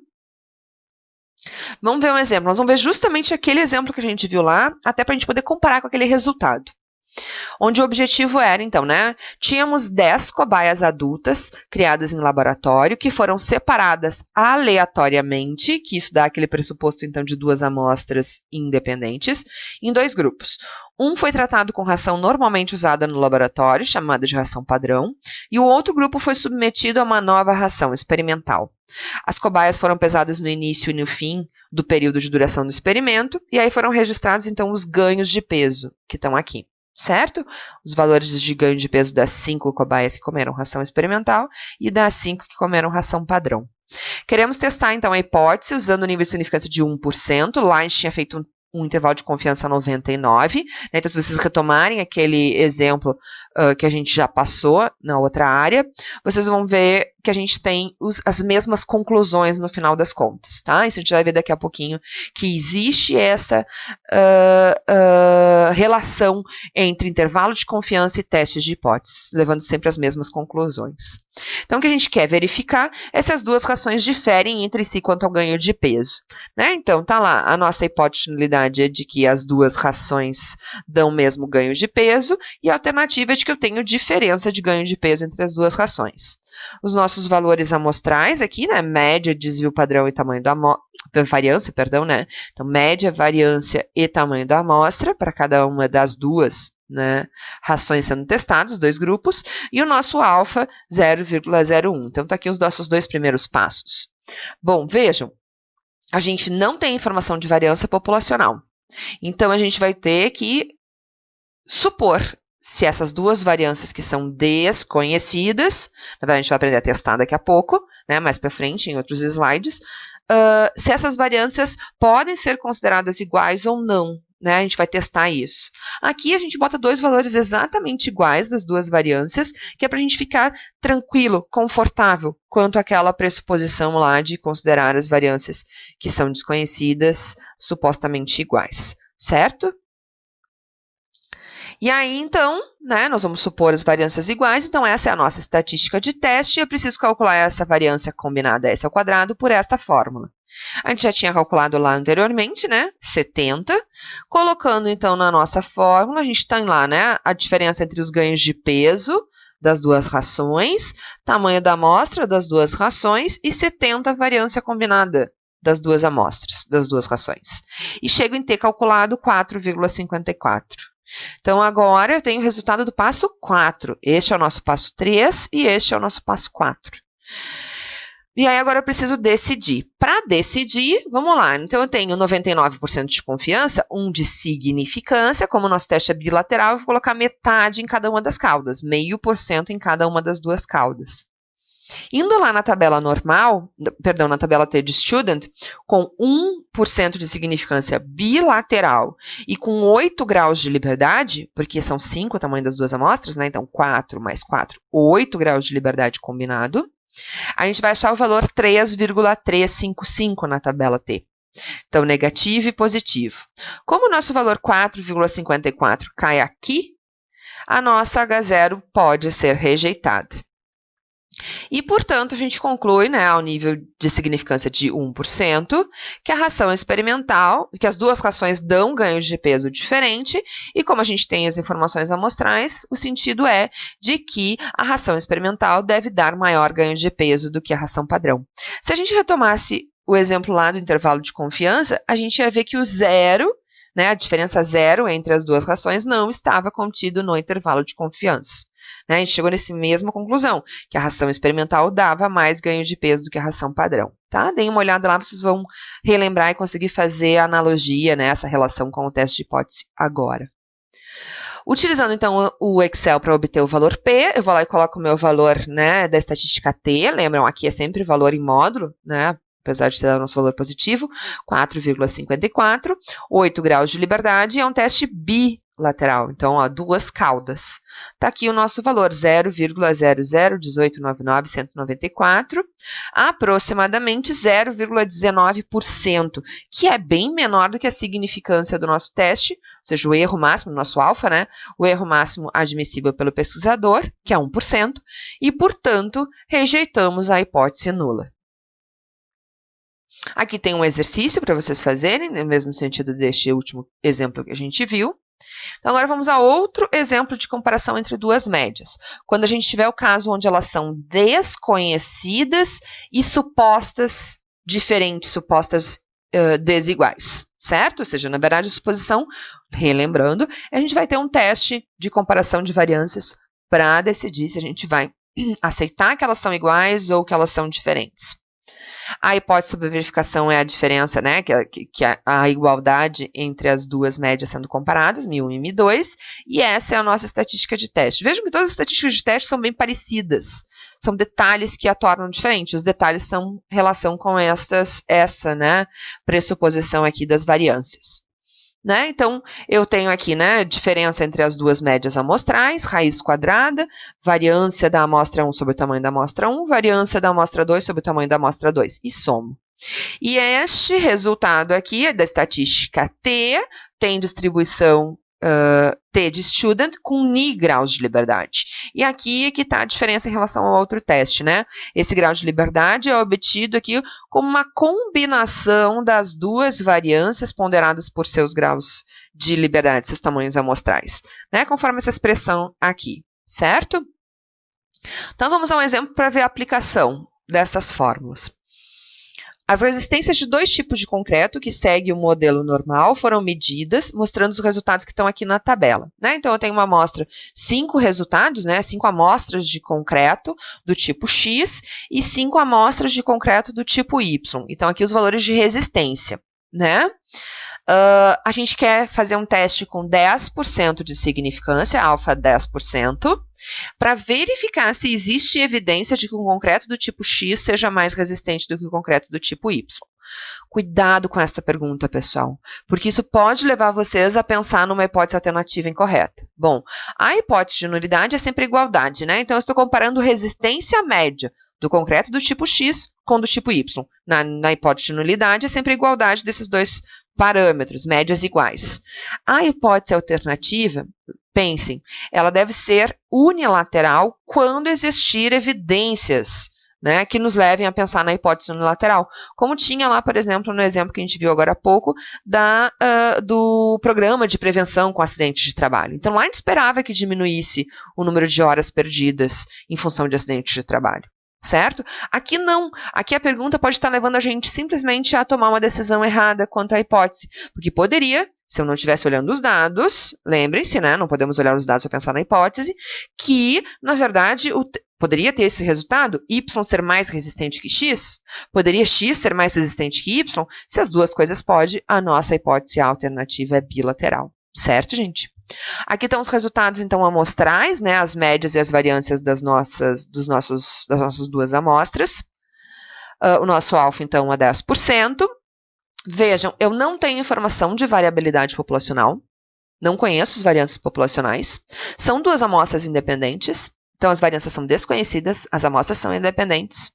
Vamos ver um exemplo. Nós vamos ver justamente aquele exemplo que a gente viu lá, até para a gente poder comparar com aquele resultado. Onde o objetivo era, então, né? Tínhamos 10 cobaias adultas criadas em laboratório que foram separadas aleatoriamente, que isso dá aquele pressuposto, então, de duas amostras independentes, em dois grupos. Um foi tratado com ração normalmente usada no laboratório, chamada de ração padrão, e o outro grupo foi submetido a uma nova ração experimental. As cobaias foram pesadas no início e no fim do período de duração do experimento, e aí foram registrados, então, os ganhos de peso, que estão aqui. Certo? Os valores de ganho de peso das 5 cobaias que comeram ração experimental e das 5 que comeram ração padrão. Queremos testar, então, a hipótese usando o nível de significância de 1%. Lá a gente tinha feito um intervalo de confiança 99. Né? Então, se vocês retomarem aquele exemplo que a gente já passou na outra área, vocês vão ver que a gente tem as mesmas conclusões no final das contas, tá? Isso a gente vai ver daqui a pouquinho, que existe essa relação entre intervalo de confiança e testes de hipóteses, levando sempre as mesmas conclusões. Então, o que a gente quer verificar é se as duas rações diferem entre si quanto ao ganho de peso, né? Então, tá lá, a nossa hipótese de nulidade é de que as duas rações dão o mesmo ganho de peso, e a alternativa é de que eu tenho diferença de ganho de peso entre as duas rações. Os nossos valores amostrais aqui, né, média, desvio padrão e tamanho da variância, perdão, né? Então, média, variância e tamanho da amostra para cada uma das duas, né, rações sendo testadas, dois grupos, e o nosso alfa 0,01. Então, tá aqui os nossos dois primeiros passos. Bom, vejam, a gente não tem informação de variância populacional. Então, a gente vai ter que supor se essas duas variâncias que são desconhecidas, na verdade a gente vai aprender a testar daqui a pouco, né, mais para frente em outros slides, se essas variâncias podem ser consideradas iguais ou não, né, a gente vai testar isso. Aqui a gente bota dois valores exatamente iguais das duas variâncias, que é para a gente ficar tranquilo, confortável, quanto àquela pressuposição lá de considerar as variâncias que são desconhecidas supostamente iguais, certo? E aí, então, né, nós vamos supor as variâncias iguais, então essa é a nossa estatística de teste, e eu preciso calcular essa variância combinada S ao quadrado por esta fórmula. A gente já tinha calculado lá anteriormente, né, 70, colocando então na nossa fórmula, a gente tem lá, né, a diferença entre os ganhos de peso das duas rações, tamanho da amostra das duas rações e 70 variância combinada das duas amostras, das duas rações. E chego em ter calculado 4,54. Então, agora eu tenho o resultado do passo 4. Este é o nosso passo 3 e este é o nosso passo 4. E aí, agora eu preciso decidir. Para decidir, vamos lá. Então, eu tenho 99% de confiança, 1 de significância. Como o nosso teste é bilateral, eu vou colocar metade em cada uma das caudas, 0,5% em cada uma das duas caudas. Indo lá na tabela normal, perdão, na tabela T de Student, com 1% de significância bilateral e com 8 graus de liberdade, porque são 5 o tamanho das duas amostras, né? Então 4 mais 4, 8 graus de liberdade combinado, a gente vai achar o valor 3,355 na tabela T. Então, negativo e positivo. Como o nosso valor 4,54 cai aqui, a nossa H0 pode ser rejeitada. E, portanto, a gente conclui, né, ao nível de significância de 1%, que a ração experimental, que as duas rações dão ganhos de peso diferente, e como a gente tem as informações amostrais, o sentido é de que a ração experimental deve dar maior ganho de peso do que a ração padrão. Se a gente retomasse o exemplo lá do intervalo de confiança, a gente ia ver que o zero, né, a diferença zero entre as duas rações não estava contido no intervalo de confiança. A gente chegou nessa mesma conclusão, que a ração experimental dava mais ganho de peso do que a ração padrão. Tá? Deem uma olhada lá, vocês vão relembrar e conseguir fazer a analogia, né, essa relação com o teste de hipótese agora. Utilizando, então, o Excel para obter o valor P, eu vou lá e coloco o meu valor, né, da estatística T. Lembram, aqui é sempre valor em módulo, né, apesar de ser o nosso valor positivo, 4,54, 8 graus de liberdade, e é um teste bilateral, então, ó, duas caudas. Está aqui o nosso valor, 0,001899194, aproximadamente 0,19%, que é bem menor do que a significância do nosso teste, ou seja, o erro máximo do nosso alfa, né? O erro máximo admissível pelo pesquisador, que é 1%, e, portanto, rejeitamos a hipótese nula. Aqui tem um exercício para vocês fazerem, no mesmo sentido deste último exemplo que a gente viu. Então, agora vamos a outro exemplo de comparação entre duas médias. Quando a gente tiver o caso onde elas são desconhecidas e supostas diferentes, supostas desiguais, certo? Ou seja, na verdade, a suposição, relembrando, a gente vai ter um teste de comparação de variâncias para decidir se a gente vai aceitar que elas são iguais ou que elas são diferentes. A hipótese sobre verificação é a diferença, né, que a igualdade entre as duas médias sendo comparadas, Mi1 e Mi2, e essa é a nossa estatística de teste. Vejam que todas as estatísticas de teste são bem parecidas, são detalhes que a tornam diferente. Os detalhes são em relação com essa, né, pressuposição aqui das variâncias. né? Então, eu tenho aqui, né, diferença entre as duas médias amostrais, raiz quadrada, variância da amostra 1 sobre o tamanho da amostra 1, variância da amostra 2 sobre o tamanho da amostra 2, e somo. E este resultado aqui é da estatística T, tem distribuição T de student com ni graus de liberdade. E aqui é que está a diferença em relação ao outro teste, né? Esse grau de liberdade é obtido aqui como uma combinação das duas variâncias ponderadas por seus graus de liberdade, seus tamanhos amostrais, né? Conforme essa expressão aqui, certo? Então, vamos a um exemplo para ver a aplicação dessas fórmulas. As resistências de dois tipos de concreto que seguem o modelo normal foram medidas, mostrando os resultados que estão aqui na tabela, né? Então, eu tenho uma amostra, 5 resultados, né? 5 amostras de concreto do tipo X e 5 amostras de concreto do tipo Y. Então, aqui os valores de resistência, né? A gente quer fazer um teste com 10% de significância, alfa 10%, para verificar se existe evidência de que o concreto do tipo X seja mais resistente do que o concreto do tipo Y. Cuidado com essa pergunta, pessoal, porque isso pode levar vocês a pensar numa hipótese alternativa incorreta. Bom, a hipótese de nulidade é sempre igualdade, né? Então, eu estou comparando resistência média do concreto do tipo X com do tipo Y. Na hipótese de nulidade, é sempre a igualdade desses dois parâmetros, médias iguais. A hipótese alternativa, pensem, ela deve ser unilateral quando existir evidências, né, que nos levem a pensar na hipótese unilateral, como tinha lá, por exemplo, no exemplo que a gente viu agora há pouco, do programa de prevenção com acidentes de trabalho. Então, lá a gente esperava que diminuísse o número de horas perdidas em função de acidentes de trabalho. Certo? Aqui não. Aqui a pergunta pode estar levando a gente simplesmente a tomar uma decisão errada quanto à hipótese. Porque poderia, se eu não estivesse olhando os dados, lembrem-se, né? Não podemos olhar os dados para pensar na hipótese, que, na verdade, poderia ter esse resultado, Y ser mais resistente que X? Poderia X ser mais resistente que Y? Se as duas coisas podem, a nossa hipótese alternativa é bilateral. Certo, gente? Aqui estão os resultados, então, amostrais, né, as médias e as variâncias das nossas duas amostras. O nosso alfa, então, é 10%. Vejam, eu não tenho informação de variabilidade populacional, não conheço as variâncias populacionais. São duas amostras independentes, então as variâncias são desconhecidas, as amostras são independentes.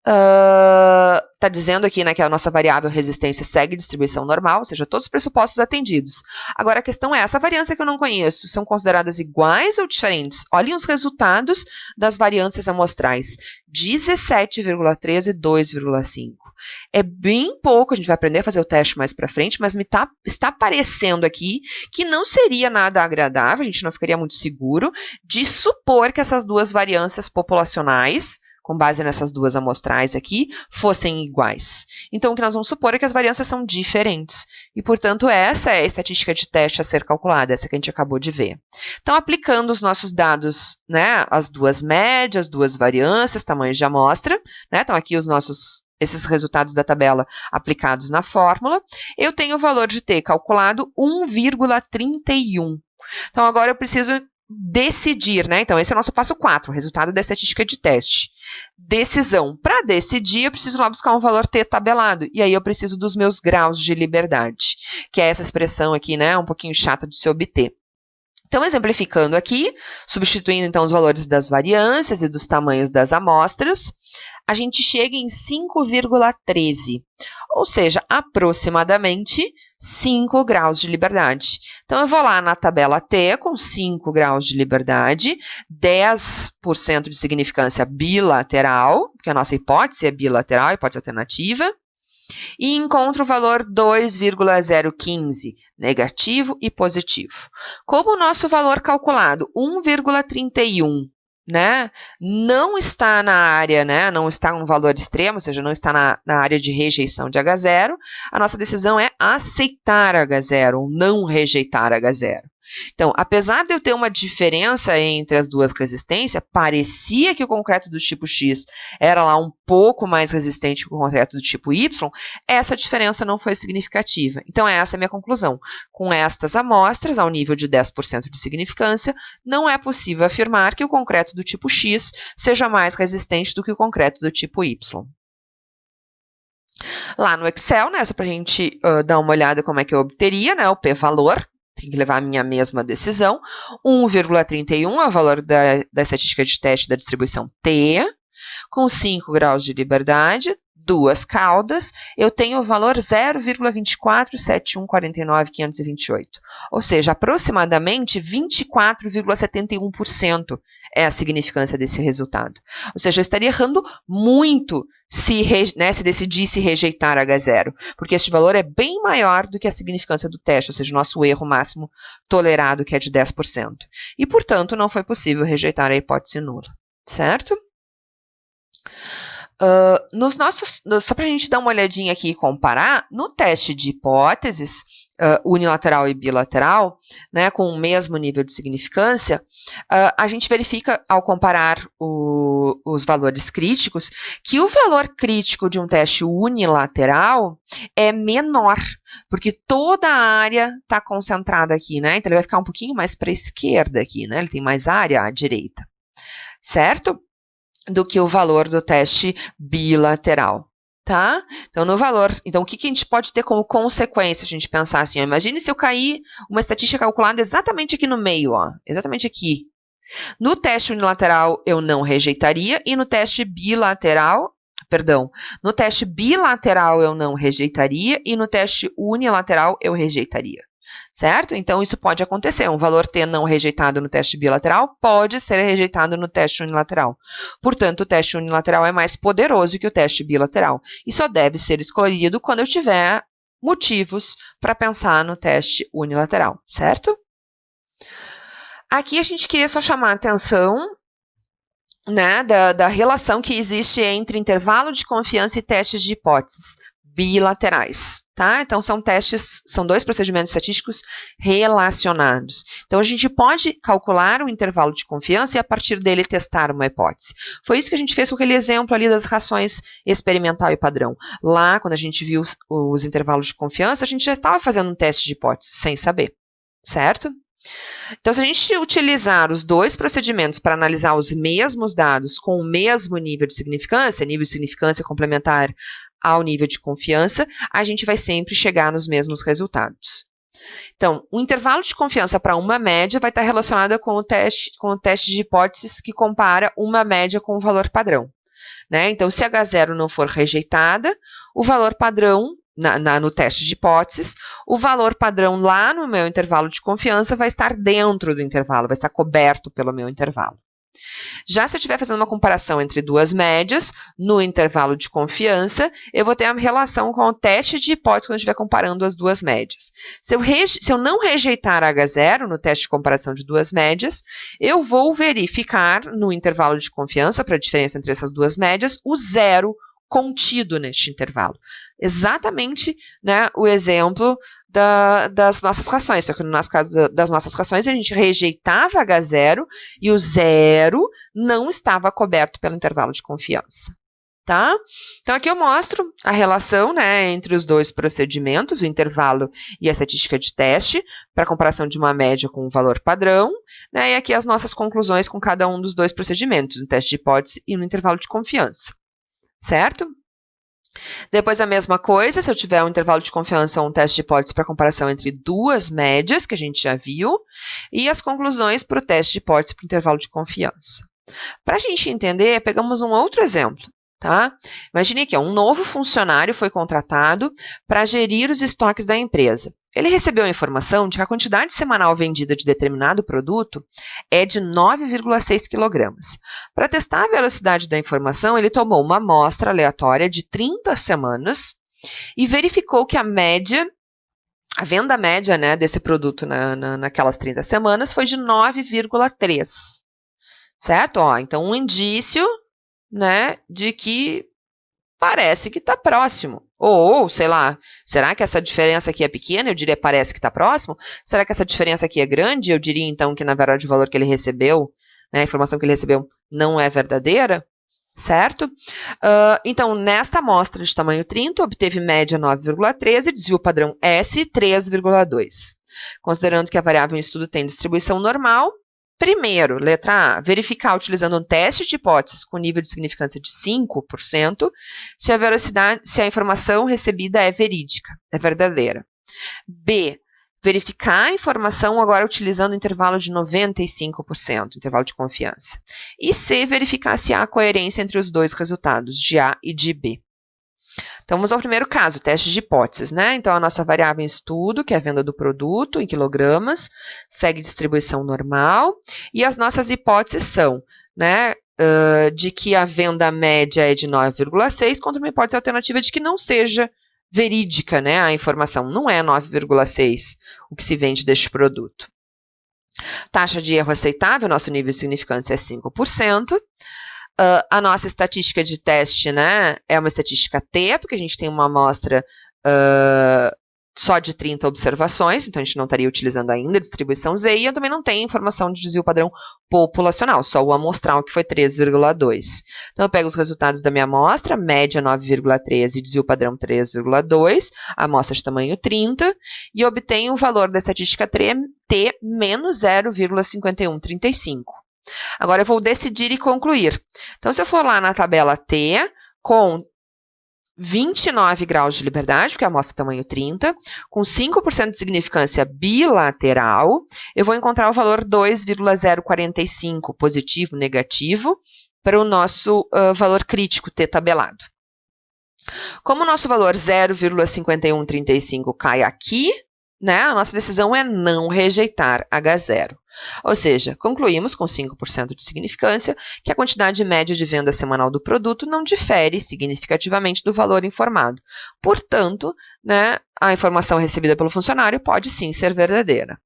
Está dizendo aqui, né, que a nossa variável resistência segue distribuição normal, ou seja, todos os pressupostos atendidos. Agora, a questão é, essa variância que eu não conheço, são consideradas iguais ou diferentes? Olhem os resultados das variâncias amostrais, 17,3 e 2,5. É bem pouco, a gente vai aprender a fazer o teste mais para frente, mas está parecendo aqui que não seria nada agradável, a gente não ficaria muito seguro de supor que essas duas variâncias populacionais, com base nessas duas amostrais aqui, fossem iguais. Então, o que nós vamos supor é que as variâncias são diferentes. E, portanto, essa é a estatística de teste a ser calculada, essa que a gente acabou de ver. Então, aplicando os nossos dados, né, as duas médias, duas variâncias, tamanhos de amostra, né, então aqui esses resultados da tabela aplicados na fórmula, eu tenho o valor de T calculado 1,31. Então, agora eu preciso decidir, né? Então, esse é o nosso passo 4, o resultado da estatística de teste. Decisão. Para decidir, eu preciso lá buscar um valor T tabelado. E aí eu preciso dos meus graus de liberdade, que é essa expressão aqui, né? Um pouquinho chata de se obter. Então, exemplificando aqui, substituindo então os valores das variâncias e dos tamanhos das amostras, a gente chega em 5,13, ou seja, aproximadamente 5 graus de liberdade. Então, eu vou lá na tabela T com 5 graus de liberdade, 10% de significância bilateral, porque a nossa hipótese é bilateral, hipótese alternativa, e encontro o valor 2,015, negativo e positivo. Como o nosso valor calculado, 1,31, né, não está na área, né, não está um valor extremo, ou seja, não está na área de rejeição de H0, a nossa decisão é aceitar H0 ou não rejeitar H0. Então, apesar de eu ter uma diferença entre as duas resistências, parecia que o concreto do tipo X era lá um pouco mais resistente que o concreto do tipo Y, essa diferença não foi significativa. Então, essa é a minha conclusão. Com estas amostras, ao nível de 10% de significância, não é possível afirmar que o concreto do tipo X seja mais resistente do que o concreto do tipo Y. Lá no Excel, né, só para a gente dar uma olhada como é que eu obteria, né, o p-valor, tem que levar a minha mesma decisão, 1,31 é o valor da estatística de teste da distribuição T, com 5 graus de liberdade, 2 caudas, eu tenho o valor 0,247149.528, ou seja, aproximadamente 24,71% é a significância desse resultado. Ou seja, eu estaria errando muito se decidisse rejeitar H0, porque este valor é bem maior do que a significância do teste, ou seja, o nosso erro máximo tolerado, que é de 10%. E, portanto, não foi possível rejeitar a hipótese nula, certo? Só para a gente dar uma olhadinha aqui e comparar, no teste de hipóteses, unilateral e bilateral, né, com o mesmo nível de significância, a gente verifica, ao comparar os valores críticos, que o valor crítico de um teste unilateral é menor, porque toda a área está concentrada aqui, né? Então ele vai ficar um pouquinho mais para a esquerda aqui, né? Ele tem mais área à direita, certo? Do que o valor do teste bilateral, tá? Então o que a gente pode ter como consequência, a gente pensar assim, imagine se eu cair uma estatística calculada exatamente aqui no meio, exatamente aqui. No teste unilateral eu não rejeitaria e no teste bilateral eu não rejeitaria e no teste unilateral eu rejeitaria. Certo? Então, isso pode acontecer. Um valor T não rejeitado no teste bilateral pode ser rejeitado no teste unilateral. Portanto, o teste unilateral é mais poderoso que o teste bilateral. E só deve ser escolhido quando eu tiver motivos para pensar no teste unilateral. Certo? Aqui a gente queria só chamar a atenção, né, da relação que existe entre intervalo de confiança e testes de hipóteses bilaterais, tá? Então, são dois procedimentos estatísticos relacionados. Então, a gente pode calcular o intervalo de confiança e, a partir dele, testar uma hipótese. Foi isso que a gente fez com aquele exemplo ali das rações experimental e padrão. Lá, quando a gente viu os intervalos de confiança, a gente já estava fazendo um teste de hipótese, sem saber, certo? Então, se a gente utilizar os dois procedimentos para analisar os mesmos dados com o mesmo nível de significância complementar ao nível de confiança, a gente vai sempre chegar nos mesmos resultados. Então, o intervalo de confiança para uma média vai estar relacionado com o teste de hipóteses que compara uma média com o valor padrão, né? Então, se H0 não for rejeitada, o valor padrão no teste de hipóteses, o valor padrão lá no meu intervalo de confiança vai estar dentro do intervalo, vai estar coberto pelo meu intervalo. Já se eu estiver fazendo uma comparação entre duas médias, no intervalo de confiança, eu vou ter a relação com o teste de hipótese quando eu estiver comparando as duas médias. Se eu não rejeitar H0 no teste de comparação de duas médias, eu vou verificar no intervalo de confiança, para a diferença entre essas duas médias, o zero contido neste intervalo. Exatamente, né, o exemplo das nossas rações. Só que no nosso caso das nossas rações, a gente rejeitava H0 e o zero não estava coberto pelo intervalo de confiança. Tá? Então, aqui eu mostro a relação, né, entre os dois procedimentos, o intervalo e a estatística de teste, para comparação de uma média com um valor padrão, né, e aqui as nossas conclusões com cada um dos dois procedimentos, no teste de hipótese e no intervalo de confiança. Certo? Depois a mesma coisa, se eu tiver um intervalo de confiança ou um teste de hipótese para comparação entre duas médias, que a gente já viu, e as conclusões para o teste de hipótese para o intervalo de confiança. Para a gente entender, pegamos um outro exemplo. Tá? Imagine que um novo funcionário foi contratado para gerir os estoques da empresa. Ele recebeu a informação de que a quantidade semanal vendida de determinado produto é de 9,6 kg. Para testar a velocidade da informação, ele tomou uma amostra aleatória de 30 semanas e verificou que a venda média, né, desse produto naquelas 30 semanas foi de 9,3. Certo? Então, um indício, né, de que parece que está próximo. Ou, sei lá, será que essa diferença aqui é pequena? Eu diria parece que está próximo. Será que essa diferença aqui é grande? Eu diria, então, que, na verdade, o valor que ele recebeu, né, a informação que ele recebeu não é verdadeira, certo? Então, nesta amostra de tamanho 30, obteve média 9,13, desvio padrão S 3,2. Considerando que a variável em estudo tem distribuição normal, Primeiro, letra A, verificar utilizando um teste de hipóteses com nível de significância de 5%, se a informação recebida é verídica, é verdadeira. B, verificar a informação agora utilizando o intervalo de 95%, intervalo de confiança. E C, verificar se há coerência entre os dois resultados, de A e de B. Então, vamos ao primeiro caso, teste de hipóteses, né? Então, a nossa variável em estudo, que é a venda do produto em quilogramas, segue distribuição normal. E as nossas hipóteses são, né, de que a venda média é de 9,6 contra uma hipótese alternativa de que não seja verídica, né? A informação não é 9,6 o que se vende deste produto. Taxa de erro aceitável, nosso nível de significância é 5%. A nossa estatística de teste, né, é uma estatística T, porque a gente tem uma amostra só de 30 observações, então a gente não estaria utilizando ainda a distribuição Z, e eu também não tenho informação de desvio padrão populacional, só o amostral, que foi 3,2. Então eu pego os resultados da minha amostra, média 9,13 e desvio padrão 3,2, amostra de tamanho 30, e obtenho o valor da estatística T menos 0,5135. Agora eu vou decidir e concluir. Então, se eu for lá na tabela T, com 29 graus de liberdade, porque a amostra é tamanho 30, com 5% de significância bilateral, eu vou encontrar o valor 2,045, positivo, negativo, para o nosso valor crítico T tabelado. Como o nosso valor 0,5135 cai aqui, né, a nossa decisão é não rejeitar H0. Ou seja, concluímos com 5% de significância que a quantidade média de venda semanal do produto não difere significativamente do valor informado. Portanto, né, a informação recebida pelo funcionário pode sim ser verdadeira.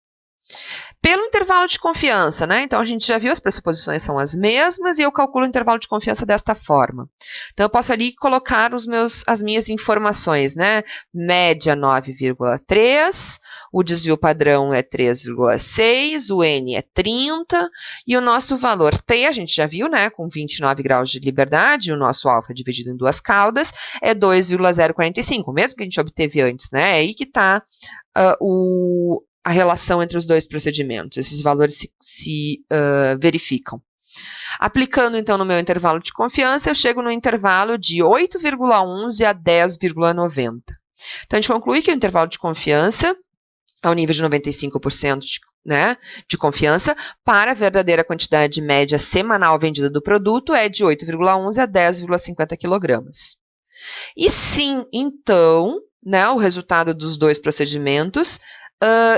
Pelo intervalo de confiança, né? Então a gente já viu, as pressuposições são as mesmas e eu calculo o intervalo de confiança desta forma. Então eu posso ali colocar as minhas informações, né? Média 9,3, o desvio padrão é 3,6, o N é 30 e o nosso valor T, a gente já viu, né? Com 29 graus de liberdade, o nosso alfa dividido em duas caudas é 2,045, mesmo que a gente obteve antes, né? É aí que está a relação entre os dois procedimentos. Esses valores se verificam. Aplicando, então, no meu intervalo de confiança, eu chego no intervalo de 8,11 a 10,90. Então, a gente conclui que o intervalo de confiança, ao nível de 95% de confiança, para a verdadeira quantidade média semanal vendida do produto, é de 8,11 a 10,50 kg. E sim, então, né, o resultado dos dois procedimentos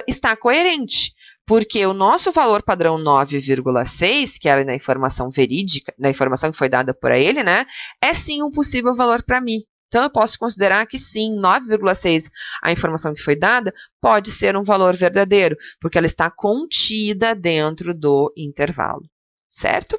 está coerente, porque o nosso valor padrão 9,6, que era na informação verídica, na informação que foi dada por ele, né, é sim um possível valor para mim. Então, eu posso considerar que sim, 9,6, a informação que foi dada, pode ser um valor verdadeiro, porque ela está contida dentro do intervalo, certo?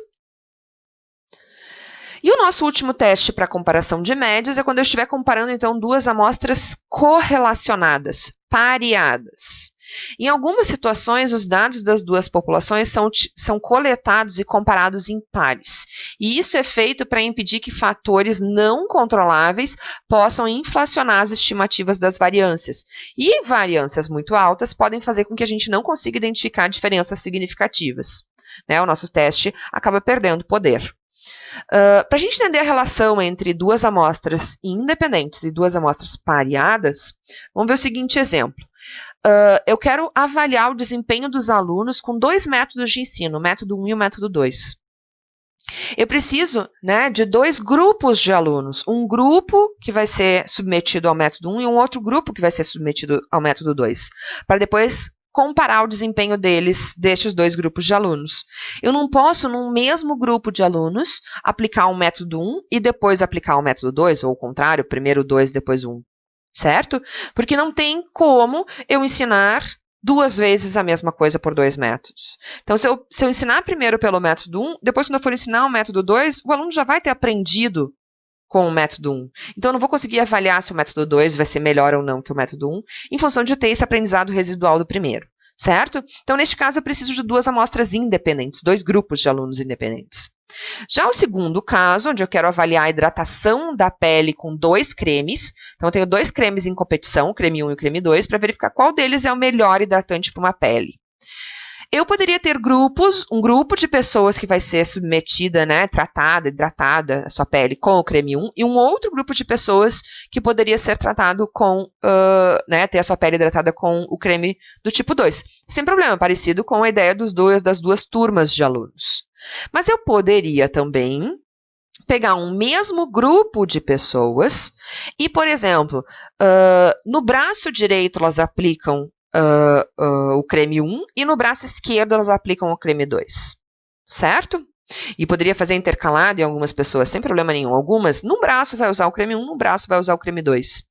E o nosso último teste para comparação de médias é quando eu estiver comparando, então, duas amostras correlacionadas, pareadas. Em algumas situações, os dados das duas populações são coletados e comparados em pares. E isso é feito para impedir que fatores não controláveis possam inflacionar as estimativas das variâncias. E variâncias muito altas podem fazer com que a gente não consiga identificar diferenças significativas, né? O nosso teste acaba perdendo poder. Para a gente entender a relação entre duas amostras independentes e duas amostras pareadas, vamos ver o seguinte exemplo. Eu quero avaliar o desempenho dos alunos com dois métodos de ensino, o método 1 e o método 2. Eu preciso, né, de dois grupos de alunos, um grupo que vai ser submetido ao método 1 e um outro grupo que vai ser submetido ao método 2, para depois comparar o desempenho destes dois grupos de alunos. Eu não posso, num mesmo grupo de alunos, aplicar o método 1 e depois aplicar o método 2, ou o contrário, primeiro 2, depois 1, certo? Porque não tem como eu ensinar duas vezes a mesma coisa por dois métodos. Então, se eu ensinar primeiro pelo método 1, depois quando eu for ensinar o método 2, o aluno já vai ter aprendido com o método 1. Então, eu não vou conseguir avaliar se o método 2 vai ser melhor ou não que o método 1, em função de eu ter esse aprendizado residual do primeiro, certo? Então, neste caso, eu preciso de duas amostras independentes, dois grupos de alunos independentes. Já o segundo caso, onde eu quero avaliar a hidratação da pele com dois cremes, então eu tenho dois cremes em competição, o creme 1 e o creme 2, para verificar qual deles é o melhor hidratante para uma pele. Eu poderia ter um grupo de pessoas que vai ser submetida, né, tratada, hidratada, a sua pele com o creme 1, e um outro grupo de pessoas que poderia ser tratado com, né, ter a sua pele hidratada com o creme do tipo 2. Sem problema, parecido com a ideia das duas turmas de alunos. Mas eu poderia também pegar um mesmo grupo de pessoas e, por exemplo, no braço direito elas aplicam o creme 1 e no braço esquerdo elas aplicam o creme 2, certo? E poderia fazer intercalado em algumas pessoas, sem problema nenhum. Algumas, num braço vai usar o creme 1, no braço vai usar o creme 2.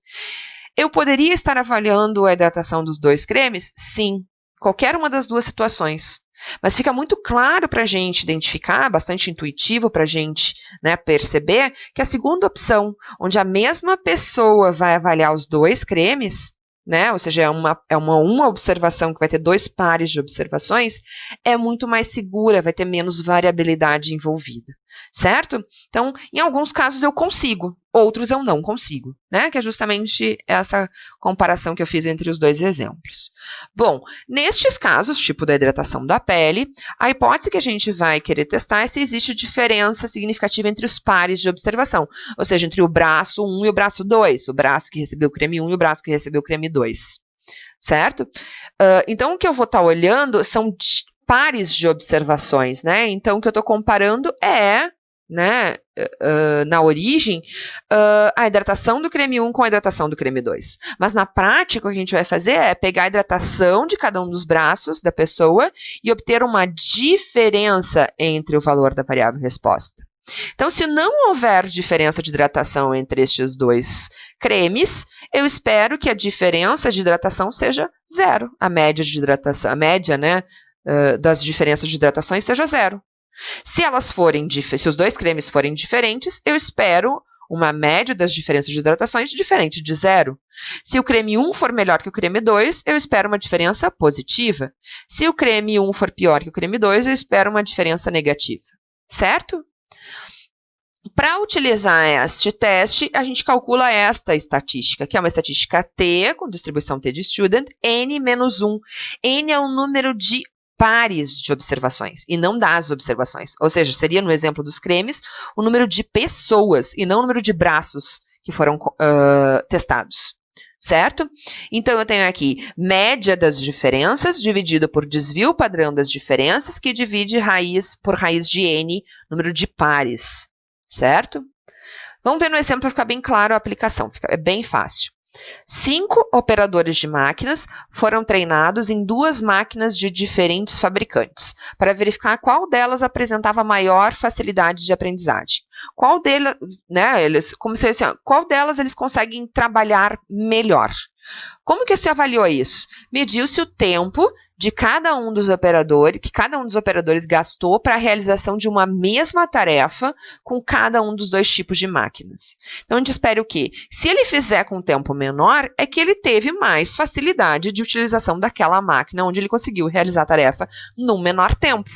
Eu poderia estar avaliando a hidratação dos dois cremes? Sim, qualquer uma das duas situações. Mas fica muito claro para a gente identificar, bastante intuitivo para a gente, né, perceber que a segunda opção, onde a mesma pessoa vai avaliar os dois cremes, né, ou seja, é uma observação que vai ter dois pares de observações, é muito mais segura, vai ter menos variabilidade envolvida, certo? Então, em alguns casos eu consigo, outros eu não consigo, né, que é justamente essa comparação que eu fiz entre os dois exemplos. Bom, nestes casos, tipo da hidratação da pele, a hipótese que a gente vai querer testar é se existe diferença significativa entre os pares de observação, ou seja, entre o braço 1 e o braço 2, o braço que recebeu o creme 1 e o braço que recebeu o creme 2, certo? Então, o que eu vou estar olhando são pares de observações, né? Então, o que eu estou comparando é, né, na origem, a hidratação do creme 1 com a hidratação do creme 2. Mas na prática, o que a gente vai fazer é pegar a hidratação de cada um dos braços da pessoa e obter uma diferença entre o valor da variável resposta. Então, se não houver diferença de hidratação entre estes dois cremes, eu espero que a diferença de hidratação seja zero. A média de hidratação, a média, né, das diferenças de hidratações seja zero. Se os dois cremes forem diferentes, eu espero uma média das diferenças de hidratações diferente de zero. Se o creme 1 for melhor que o creme 2, eu espero uma diferença positiva. Se o creme 1 for pior que o creme 2, eu espero uma diferença negativa. Certo? Para utilizar este teste, a gente calcula esta estatística, que é uma estatística T, com distribuição T de student, N-1. N é o número de pares de observações e não das observações. Ou seja, seria no exemplo dos cremes o número de pessoas e não o número de braços que foram testados, certo? Então, eu tenho aqui média das diferenças dividido por desvio padrão das diferenças, que divide por raiz de N, número de pares, certo? Vamos ver no exemplo para ficar bem claro a aplicação, é bem fácil. 5 operadores de máquinas foram treinados em 2 máquinas de diferentes fabricantes, para verificar qual delas apresentava maior facilidade de aprendizagem. Qual delas, né, qual delas eles conseguem trabalhar melhor? Como que se avaliou isso? Mediu-se o tempo de cada um dos operadores gastou para a realização de uma mesma tarefa com cada um dos 2 tipos de máquinas. Então, a gente espera o quê? Se ele fizer com um tempo menor, é que ele teve mais facilidade de utilização daquela máquina, onde ele conseguiu realizar a tarefa num menor tempo.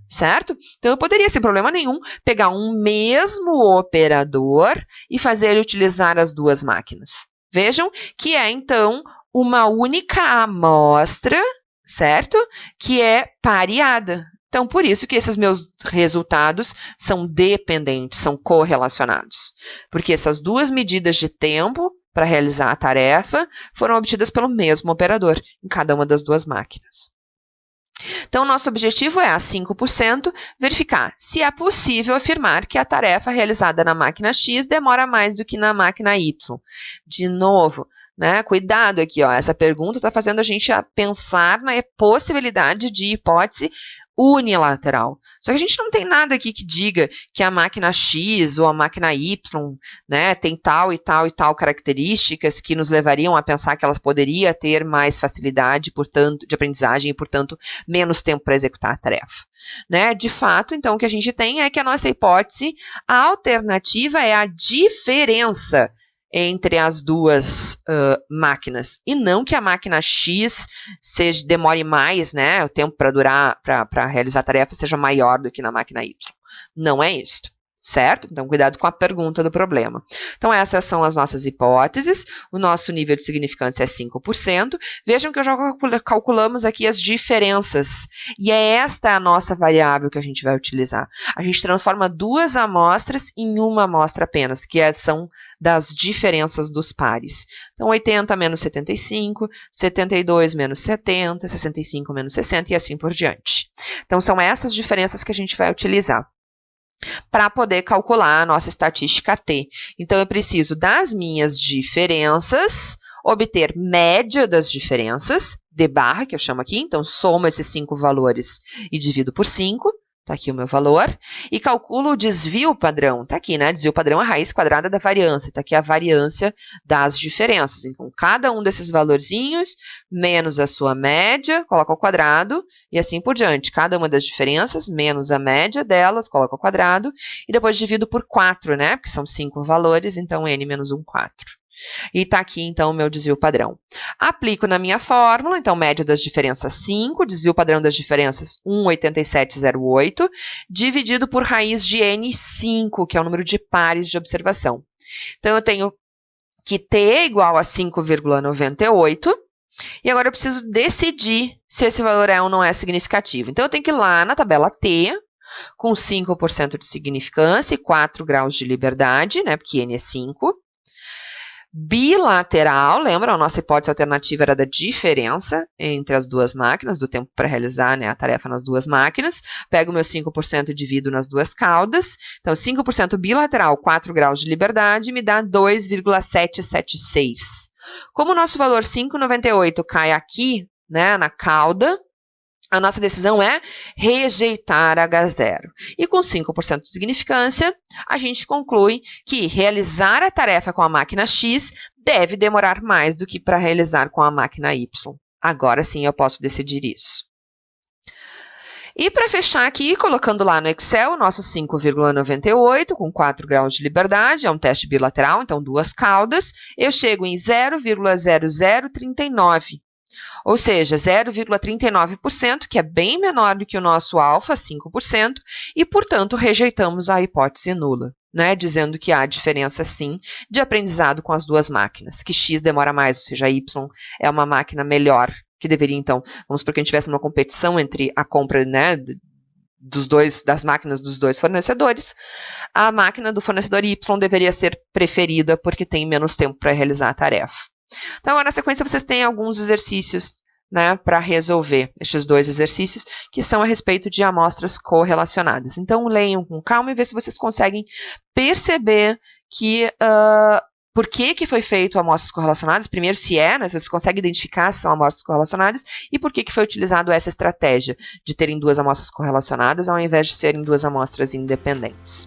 Certo? Então, eu poderia, sem problema nenhum, pegar um mesmo operador e fazer ele utilizar as 2 máquinas. Vejam que é, então, uma única amostra, certo? Que é pareada. Então, por isso que esses meus resultados são dependentes, são correlacionados. Porque essas 2 medidas de tempo para realizar a tarefa foram obtidas pelo mesmo operador em cada uma das 2 máquinas. Então, nosso objetivo é, a 5%, verificar se é possível afirmar que a tarefa realizada na máquina X demora mais do que na máquina Y. De novo, né, cuidado aqui, ó, essa pergunta está fazendo a gente pensar na possibilidade de hipótese unilateral. Só que a gente não tem nada aqui que diga que a máquina X ou a máquina Y, né, tem tal e tal e tal características que nos levariam a pensar que elas poderiam ter mais facilidade, portanto, de aprendizagem e, portanto, menos tempo para executar a tarefa. Né? De fato, então, o que a gente tem é que a nossa hipótese, a alternativa é a diferença entre as 2 máquinas, e não que a máquina X demore mais, né, o tempo para realizar a tarefa seja maior do que na máquina Y. Não é isso, certo? Então, cuidado com a pergunta do problema. Então, essas são as nossas hipóteses. O nosso nível de significância é 5%. Vejam que já calculamos aqui as diferenças. E é esta a nossa variável que a gente vai utilizar. A gente transforma duas amostras em uma amostra apenas, que são das diferenças dos pares. Então, 80 menos 75, 72 menos 70, 65 menos 60 e assim por diante. Então, são essas diferenças que a gente vai utilizar para poder calcular a nossa estatística T. Então, eu preciso das minhas diferenças, obter média das diferenças, D barra, que eu chamo aqui. Então, somo esses 5 valores e divido por 5. Está aqui o meu valor. E calculo o desvio padrão. Está aqui, né? Desvio padrão é a raiz quadrada da variância. Está aqui a variância das diferenças. Então, cada um desses valorzinhos, menos a sua média, coloca ao quadrado, e assim por diante. Cada uma das diferenças, menos a média delas, coloca ao quadrado, e depois divido por 4, né? Porque são 5 valores, então n menos 1, 4. E está aqui, então, o meu desvio padrão. Aplico na minha fórmula, então, média das diferenças 5, desvio padrão das diferenças 1,8708, dividido por raiz de N5, que é o número de pares de observação. Então, eu tenho que T é igual a 5,98, e agora eu preciso decidir se esse valor é ou não é significativo. Então, eu tenho que ir lá na tabela T, com 5% de significância e 4 graus de liberdade, né, porque N é 5. Bilateral, lembra? A nossa hipótese alternativa era da diferença entre as duas máquinas, do tempo para realizar, né, a tarefa nas duas máquinas. Pego o meu 5% e divido nas duas caudas. Então, 5% bilateral, 4 graus de liberdade, me dá 2,776. Como o nosso valor 5,98 cai aqui, né, na cauda, a nossa decisão é rejeitar H0. E com 5% de significância, a gente conclui que realizar a tarefa com a máquina X deve demorar mais do que para realizar com a máquina Y. Agora sim eu posso decidir isso. E para fechar aqui, colocando lá no Excel, o nosso 5,98 com 4 graus de liberdade, é um teste bilateral, então duas caudas, eu chego em 0,0039. Ou seja, 0,39%, que é bem menor do que o nosso alfa, 5%, e, portanto, rejeitamos a hipótese nula, né? Dizendo que há diferença, sim, de aprendizado com as duas máquinas, que X demora mais, ou seja, Y é uma máquina melhor, que deveria, então, vamos supor que a gente tivesse uma competição entre a compra, né, das máquinas dos dois fornecedores, a máquina do fornecedor Y deveria ser preferida porque tem menos tempo para realizar a tarefa. Então, agora na sequência, vocês têm alguns exercícios, né, para resolver estes dois exercícios, que são a respeito de amostras correlacionadas. Então, leiam com calma e vê se vocês conseguem perceber que, por que foi feito amostras correlacionadas. Primeiro, se né, se vocês conseguem identificar se são amostras correlacionadas, e por que foi utilizado essa estratégia de terem duas amostras correlacionadas, ao invés de serem duas amostras independentes.